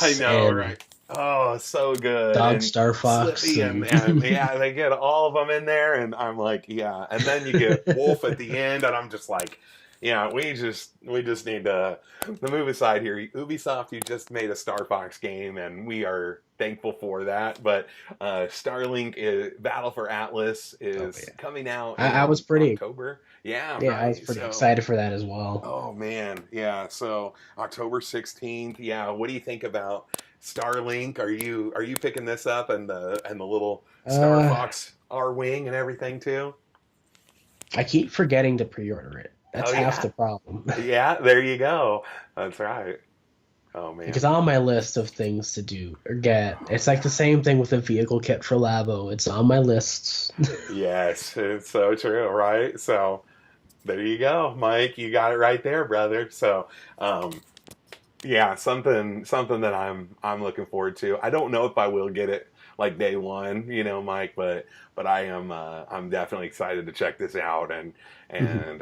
I Fox know, and right? Oh, so good. Dog And Star Fox Slippy and and yeah, they get all of them in there, and I'm like, yeah. And then you get Wolf at the end, and I'm just like, yeah, we just need to the movie side here. Ubisoft, you just made a Star Fox game, and we are thankful for that. But Starlink is, Battle for Atlas oh is yeah. coming out I was in pretty October. Yeah, yeah, I was right. pretty So, excited for that as well. oh man, yeah. So October 16th. Yeah. What do you think about Starlink? Are you picking this up and the little Star Uh Fox R wing and everything too? I keep forgetting to pre-order it. That's Oh half yeah, the problem. yeah. There you go. That's right. Oh It's man. on my list of things to do or get. Oh It's like the yeah. same thing with the vehicle kit for Labo. It's on my list. Yes, it's so true, right? So there you go, Mike. You got it right there, brother. So, um, yeah, something that I'm looking forward to. I don't know if I will get it like day one, Mike, but I'm definitely excited to check this out, and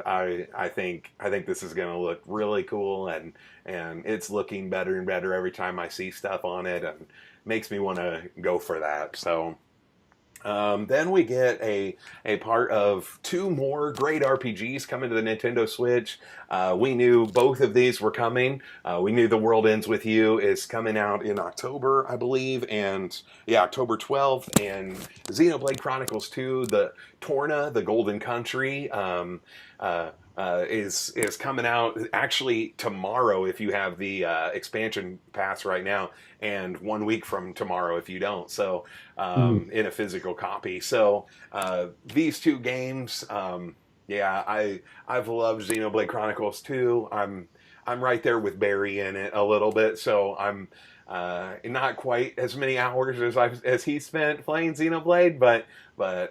I think this is going to look really cool, and it's looking better and better every time I see stuff on it, and makes me want to go for that. So then we get a part of two more great RPGs coming to the Nintendo Switch. We knew both of these were coming. We knew The World Ends With You is coming out in October, I believe, and yeah, October 12th. And Xenoblade Chronicles 2, the Torna, the Golden Country, is coming out actually tomorrow if you have the expansion pass right now, and 1 week from tomorrow if you don't. So Mhm. in a physical copy. So these two games, yeah, I've loved Xenoblade Chronicles 2. I'm right there with Barry in it a little bit. So I'm not quite as many hours as he spent playing Xenoblade, but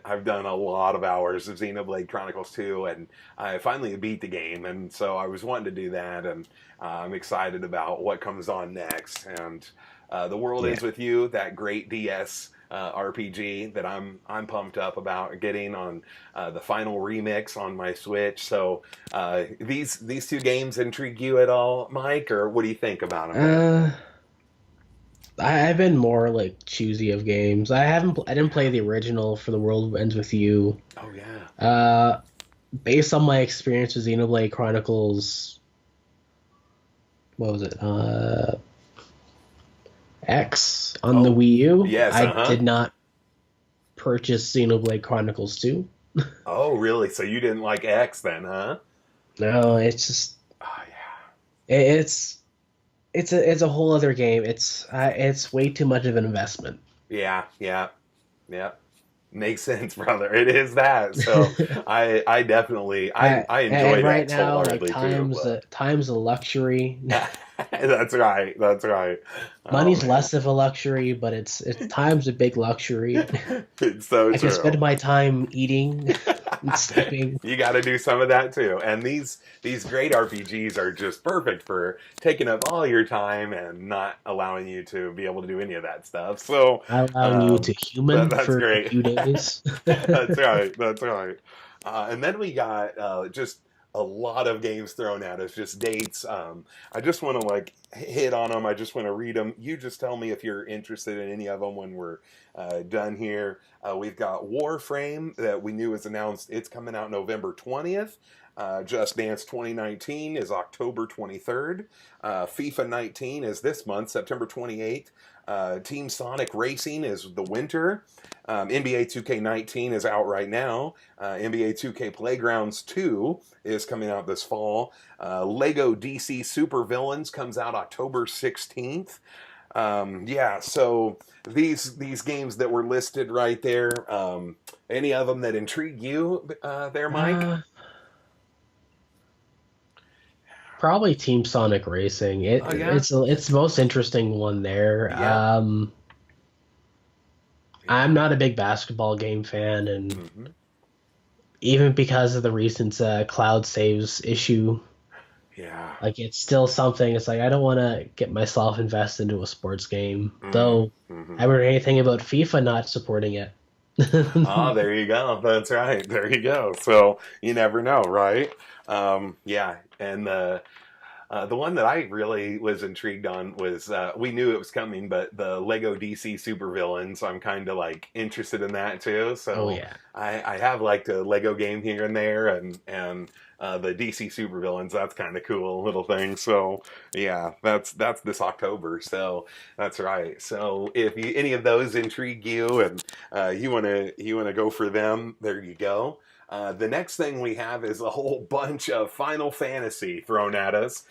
I've done a lot of hours of Xenoblade Chronicles 2, and I finally beat the game, and so I was wanting to do that, and I'm excited about what comes on next. And The World Yeah. Ends With You, that great DS RPG that I'm pumped up about getting on the final remix on my Switch. So these two games intrigue you at all, Mike, or what do you think about them? Uh, I've been more like choosy of games. I didn't play the original for The World Ends With You. Oh yeah, Uh, Based on my experience with Xenoblade Chronicles, what was it? X on the Oh, Wii U. yes, I uh-huh. did not purchase Xenoblade Chronicles 2. Oh, really? So you didn't like X then, huh? No, it's just Oh, it's it's a whole other game. It's way too much of an investment. yeah. Yeah, yeah, yeah. Makes sense, brother. It is that. So I definitely I And enjoyed right X now, like wholeheartedly too, time's a luxury. but that's right. That's right. Oh Money's man. less of a luxury, but it's time's a big luxury. It's so I can true. spend my time eating and sleeping. You got to do some of that too. And these great RPGs are just perfect for taking up all your time and not allowing you to be able to do any of that stuff. So Allowing you to human that's for a great. few days. That's right. That's right. And then we got just a lot of games thrown at us, just dates. I just want to like hit on them. I just want to read them. You just tell me if you're interested in any of them when we're done here. We've got Warframe that we knew was announced. It's coming out November 20th. Just Dance 2019 is October 23rd. FIFA 19 is this month, September 28th. Team Sonic Racing is the winter. NBA 2K19 is out right now. NBA 2K Playgrounds 2 is coming out this fall. Lego DC Super Villains comes out October 16th. Yeah, so these games that were listed right there, any of them that intrigue you there, Mike? uh, Probably Team Sonic Racing. Oh yeah, It's the most interesting one there. yep, I'm yeah, not a big basketball game fan, and hmm, even because of the recent cloud saves issue, yeah, like it's still something. It's like I don't want to get myself invested into a sports game, hmm, though. I hmm. haven't heard anything about FIFA not supporting it. Oh, there you go. That's right. There you go. So you never know, right? Yeah, and the one that I really was intrigued on was we knew it was coming, but the Lego DC Supervillains. So I'm kind of like interested in that too. Oh So yeah, I have liked a Lego game here and there, and the DC Supervillains. That's kind of cool little thing. So yeah, that's this October. So that's right. So if any of those intrigue you and you wanna go for them, there you go. The next thing we have is a whole bunch of Final Fantasy thrown at us.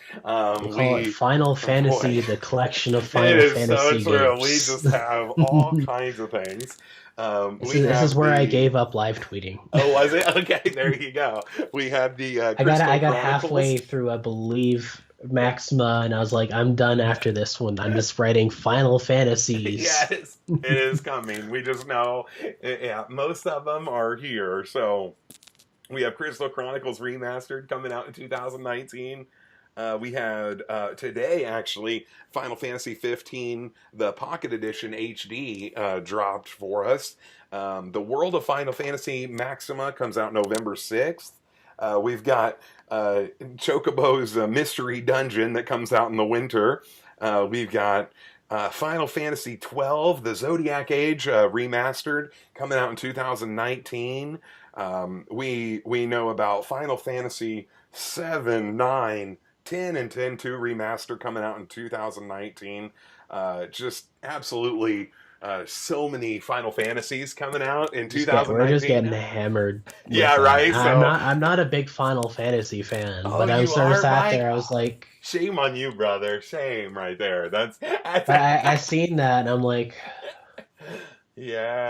we'll call it We, Final boy, Fantasy, the collection of it Final is so Fantasy true. We games. just have all kinds of things. We This is have where I the. gave up live tweeting. Oh, was it? Okay, there you go. We have the I Crystal got Chronicles. halfway through, I believe, Maxima, and I was like, I'm done after this one. I'm just writing Final Fantasies. Yes, it is coming. We just know, yeah, most of them are here. So we have Crystal Chronicles Remastered coming out in 2019. We had today actually Final Fantasy 15, the Pocket Edition HD dropped for us. The World of Final Fantasy Maxima comes out November 6th. We've got Chocobo's Mystery Dungeon that comes out in the winter. We've got Final Fantasy 12, the Zodiac Age remastered, coming out in 2019. We know about Final Fantasy 7, 9, 10, and 10-2 remaster coming out in 2019. Just absolutely so many Final Fantasies coming out in We're just 2019. getting hammered Yeah, with them. right. So, I'm not a big Final Fantasy fan, oh, but I you was sort of are, sat Mike. there. I was Oh, like, shame on you, brother. Shame right there. That's I seen that, and I'm like,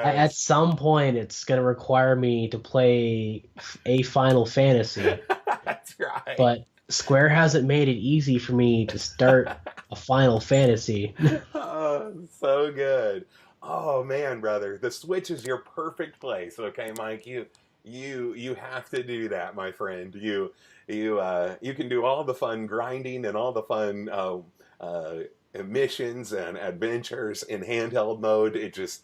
at yes. some point, it's gonna require me to play a Final Fantasy. That's right. But Square hasn't made it easy for me to start a Final Fantasy. Oh, so good. Oh man, brother, the Switch is your perfect place. Okay, Mike, you have to do that, my friend. You can do all the fun grinding and all the fun uh, missions and adventures in handheld mode. It just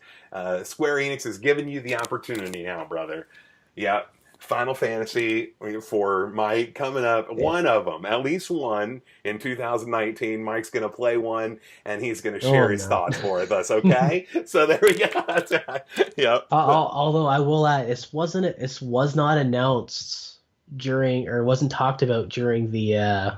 Square Enix has given you the opportunity now, brother. Yeah, Final Fantasy for Mike coming up. Yeah. One of them, at least one in 2019. Mike's going to play one and he's going to No, share I'm his not. thoughts for us. Okay, so there we go. That's right. Yep. Although I will add, this was not announced during or wasn't talked about during the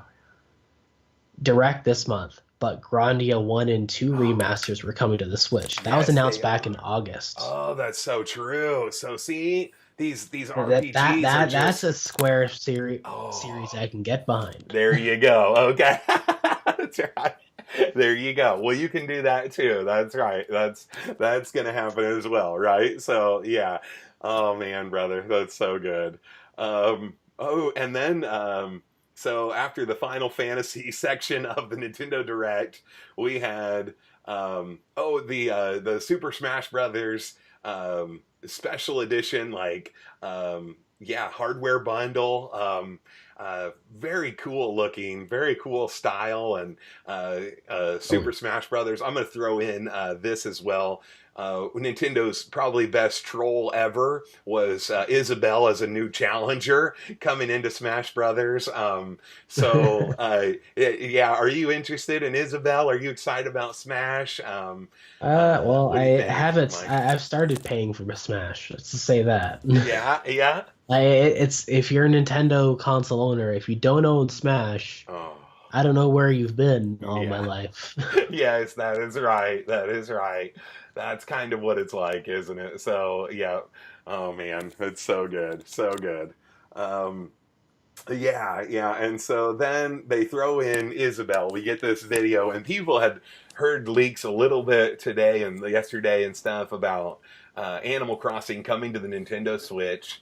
direct this month. but Grandia 1 and 2 remasters were coming to the Switch. That was Yes, announced they back in are. August. Oh, that's so true. So see, these That that RPGs are that that's just a Square series oh, I can get behind. there you go. Okay. That's right. There you go. Well, you can do that too. That's right. That's gonna happen as well, right? So yeah. Oh man, brother, that's so good. Oh, and then so after the Final Fantasy section of the Nintendo Direct, we had the Super Smash Brothers special edition, like yeah, hardware bundle. Very cool looking, very cool style, and Oh, Super Smash Brothers. I'm going to throw in this as well. Nintendo's probably best troll ever was Isabelle as a new challenger coming into Smash Brothers. Yeah, are you interested in Isabelle? Are you excited about Smash? well, What do you think, Mike? I've started paying for Smash. Let's just say that. Yeah, yeah. It's if you're a Nintendo console owner, if you don't own Smash, Oh, I don't know where you've been all my yeah. life. Yes, that is right. That is right. That's kind of what it's like, isn't it? So, yeah. Oh man, it's so good. So good. Um, yeah, yeah. And so then they throw in Isabel. We get this video, and people had heard leaks a little bit today and yesterday and stuff about Animal Crossing coming to the Nintendo Switch.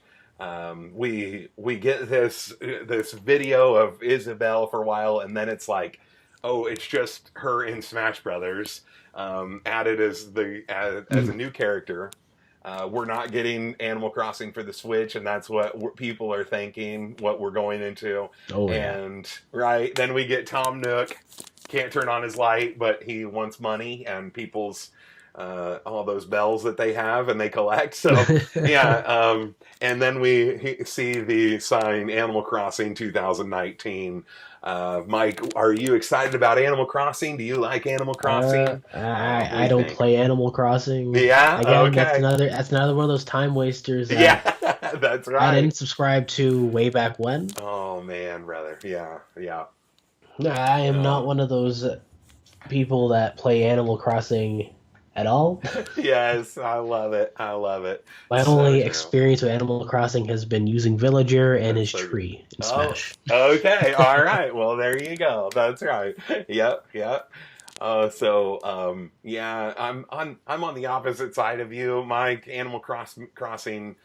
We get this video of Isabel for a while, and then it's like, oh, it's just her in Smash Brothers, added as a new character. We're not getting Animal Crossing for the Switch, and that's what people are thinking, what we're going into. Oh yeah. And right then we get Tom Nook, can't turn on his light, but he wants money and people's all those bells that they have and they collect. So yeah, and then we see the sign Animal Crossing 2019. Mike, are you excited about Animal Crossing? Do you like Animal Crossing? What do I you don't think? play Animal Crossing. Yeah. Again, Okay. that's another one of those time wasters Yeah. that That's I right. didn't subscribe to way back when. Oh man, brother. Yeah. Yeah. I am not Um, one of those people that play Animal Crossing at all. yes, I love it. I love it. My So only true. experience with Animal Crossing has been using Villager and That's his so good. tree in Oh, Smash. okay. All right. Well, there you go. That's right. Yep. Yep. Yeah, I'm on the opposite side of you. My Crossing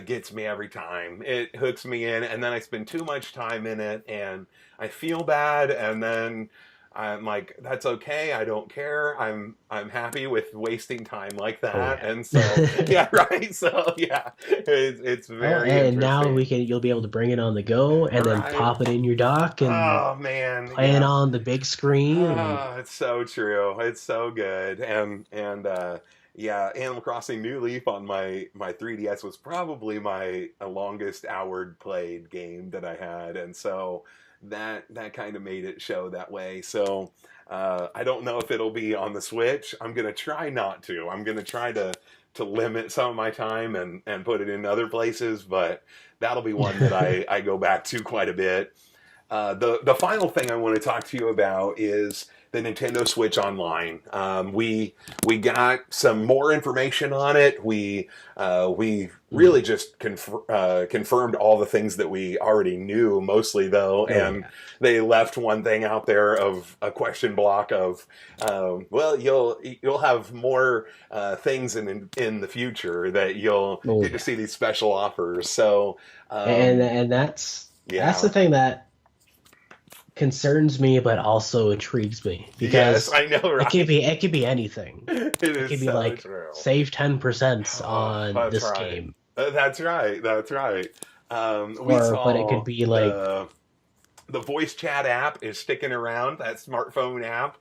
gets me every time. It hooks me in, and then I spend too much time in it, and I feel bad, and then I'm like, that's okay. I don't care. I'm happy with wasting time like Oh that, yeah. and so yeah, right. So yeah, it's Oh, very and now interesting. you'll be able to bring it on the go and then Right. pop it in your dock and Oh man, play it yeah. on the big screen and Ah, it's so true. It's so good. And yeah, Animal Crossing New Leaf on my 3DS was probably my longest hour played game that I had, and so that kind of made it show that way. So I don't know if it'll be on the Switch. I'm gonna try not to. I'm gonna try to limit some of my time and put it in other places, but that'll be one that I go back to quite a bit. The final thing I want to talk to you about is the Nintendo Switch Online. We got some more information on it. We really just confirmed all the things that we already knew, mostly though, oh and yeah. they left one thing out there of a question block of, well, you'll have more things in the future that you'll Oh get to yeah. see these special offers. So And that's the yeah. thing that concerns me but also intrigues me Yes, because I know, right? it could be anything. It It is could be so like true. save 10% Oh, on that's this right. game. That's right. That's right. We Or but it could saw be like the voice chat app is sticking around. That smartphone app.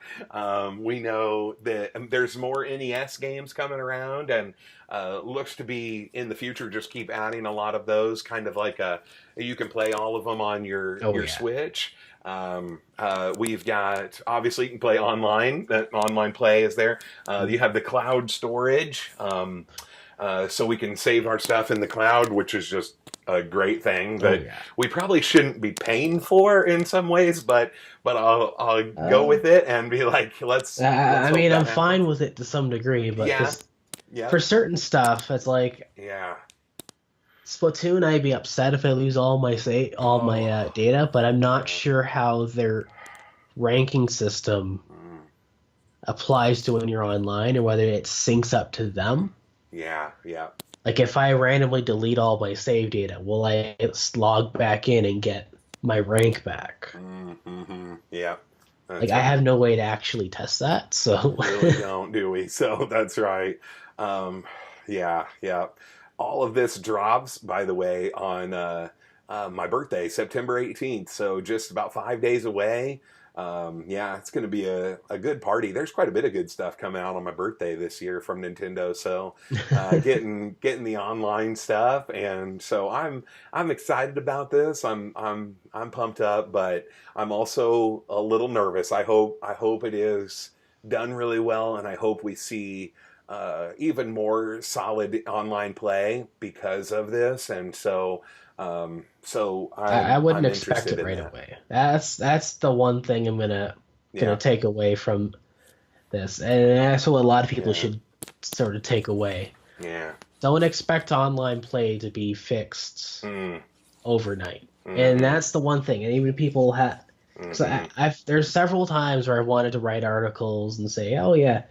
We know that there's more NES games coming around, and looks to be in the future. Just keep adding a lot of those. Kind of like you can play all of them on oh your yeah. Switch. We've got obviously you can play online. That online play is there. You have the cloud storage, so we can save our stuff in the cloud, which is just a great thing Oh that yeah. we probably shouldn't be paying for in some ways, but I'll go Uh, with it and be like, let's I hope mean, I'm that happens. fine with it to some degree, but Yeah, because yeah, for certain stuff, it's like yeah. Splatoon, I'd be upset if I lose all my Oh, data, but I'm not yeah. sure how their ranking system Mm, applies to when you're online or whether it syncs up to them. yeah, yeah. Like if I randomly delete all my save data, will I log back in and get my rank back? Yeah, Like that's I right. have no way to actually test that, so Really don't, do we? So that's right. Um, yeah, yeah. All of this drops, by the way, on my birthday, September 18th. So just about 5 days away. Yeah, it's going to be a good party. There's quite a bit of good stuff coming out on my birthday this year from Nintendo. So getting the online stuff, and so I'm excited about this. I'm pumped up, but I'm also a little nervous. I hope it is done really well, and I hope we see even more solid online play because of this. And so I I'm wouldn't expect interested it in right that. away. That's the one thing I'm gonna Yeah, take away from this, and that's what a lot of people yeah, should sort of take away. yeah. Don't expect online play to be fixed Mm, overnight, and mm-hmm, that's the one thing. And even people have, because mm-hmm. I've there's several times where I wanted to write articles and say, oh yeah,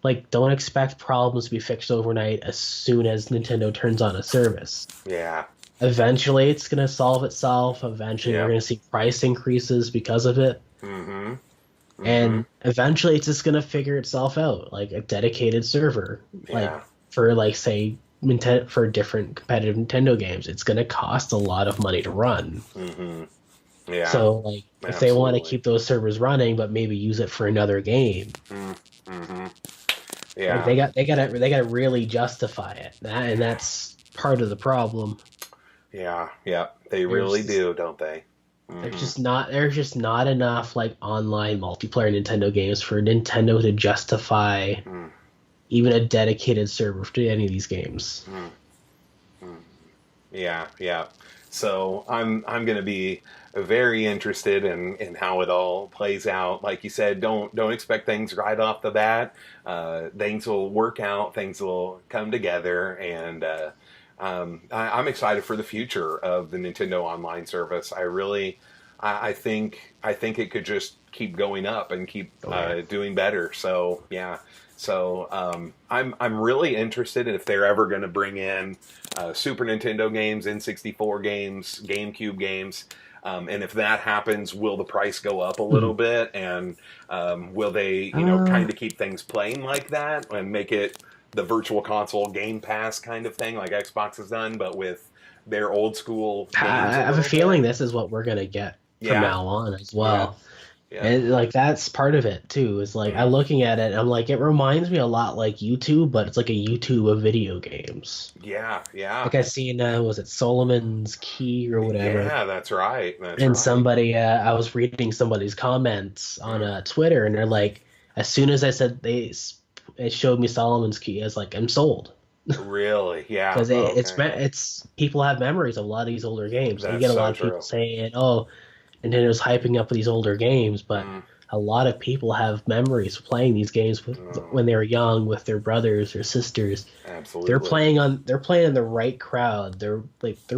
like don't expect problems to be fixed overnight as soon as Nintendo turns on a service. Yeah, Eventually, it's going to solve itself. Eventually, we're yeah. going to see price increases because of it. Mm-hmm, mm-hmm. And eventually, it's just going to figure itself out, like a dedicated server, like Yeah. for like say for different competitive Nintendo games. It's going to cost a lot of money to run. Mm-hmm. Yeah, So, like, if they want to absolutely. keep those servers running, but maybe use it for another game, Mm-hmm. like Yeah, they gotta really justify it. And that's part of the problem. yeah, yeah. They really There's do, don't they? Mm-hmm. there's just not enough like online multiplayer Nintendo games for Nintendo to justify even a dedicated server to any of these games. Mm-hmm. Yeah, yeah. So I'm going to be very interested in how it all plays out. Like you said, don't expect things right off the bat. Things will work out. Things will come together, and I'm excited for the future of the Nintendo Online service. I think it could just keep going up and keep Oh yeah. doing better. So yeah. So I'm really interested in if they're ever going to bring in Super Nintendo games, N64 games, GameCube games. And if that happens, will the price go up a little Mhm. bit? And will they, Uh, kind of keep things playing like that and make it the virtual console Game Pass kind of thing like Xbox has done, but with their old school games a I have a little feeling bit? this is what we're gonna get from Yeah, now on as yeah, well. yeah, And like that's part of it too. Is like I'm mm, looking at it, I'm like it reminds me a lot like YouTube, but it's like a YouTube of video games. yeah, yeah, Like I seen was it Solomon's Key or whatever, yeah. That's right. That's and right. somebody I was reading somebody's comments on Mm, Twitter, and they're like, as soon as I said it showed me Solomon's Key, I was like, I'm sold. really? Yeah. Because Okay. it's people have memories of a lot of these older games. And you That's get a so lot of people true. saying, "Oh, Nintendo's hyping up these older games," but Mm, a lot of people have memories of playing these games mm, when they were young with their brothers or sisters. absolutely. They're playing in the right crowd. They're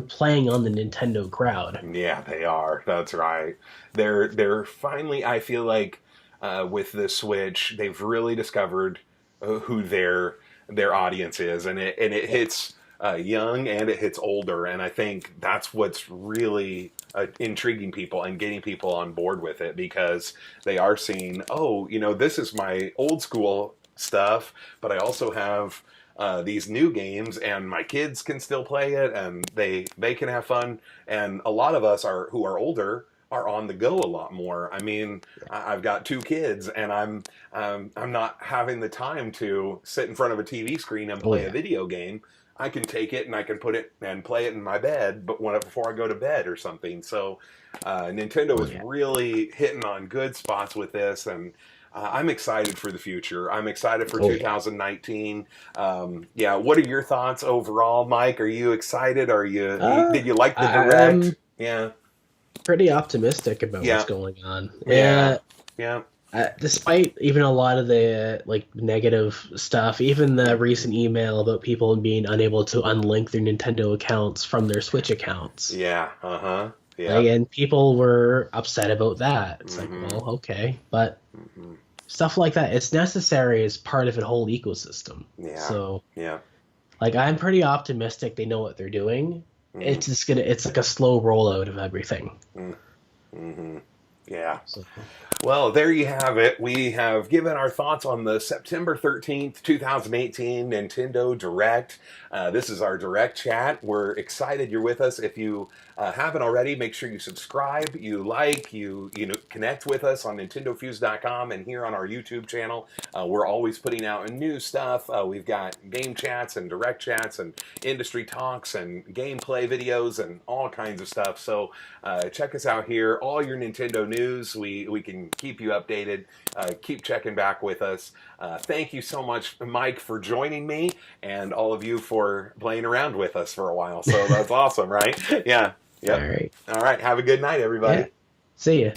playing on the Nintendo crowd. Yeah, they are. That's right. They're finally. I feel like with the Switch, they've really discovered who their audience is, and it Yeah. hits young and it hits older, and I think that's what's really intriguing people and getting people on board with it because they are seeing, oh, this is my old school stuff, but I also have these new games, and my kids can still play it, and they can have fun. And a lot of us who are older are on the go a lot more. I mean, I've got two kids, and I'm not having the time to sit in front of a TV screen and Oh play a yeah. video game. I can take it and I can put it and play it in my bed, but before I go to bed or something. So Nintendo Oh is yeah. really hitting on good spots with this, and I'm excited for the future. I'm excited for Oh yeah. 2019. Yeah, what are your thoughts overall, Mike? Are you excited? Did you like the direct? I'm Yeah, pretty optimistic about what's yeah, going on. yeah, yeah. Despite even a lot of the like negative stuff, even the recent email about people being unable to unlink their Nintendo accounts from their Switch accounts. Yeah, uh-huh. Like, Yep. and people were upset about that. It's like, Mm-hmm. well, okay, but Mm-hmm. stuff like that, it's necessary as part of a whole ecosystem. Yeah. So, Yeah. like, I'm pretty optimistic they know what they're doing. Mm-hmm. It's like a slow rollout of everything. Mm-hmm. Yeah. So, Well, there you have it. We have given our thoughts on the September 13th, 2018 Nintendo Direct. This is our direct chat. We're excited you're with us. If you haven't already, make sure you subscribe, you like, you know, connect with us on NintendoFuse.com and here on our YouTube channel. We're always putting out new stuff. We've got game chats and direct chats and industry talks and gameplay videos and all kinds of stuff. So check us out here. All your Nintendo news. We can keep you updated. Keep checking back with us. Thank you so much, Mike, for joining me, and all of you for playing around with us for a while. So that's awesome, right? Yeah. all Yep. right. All right. Have a good night, everybody. Yeah. See ya.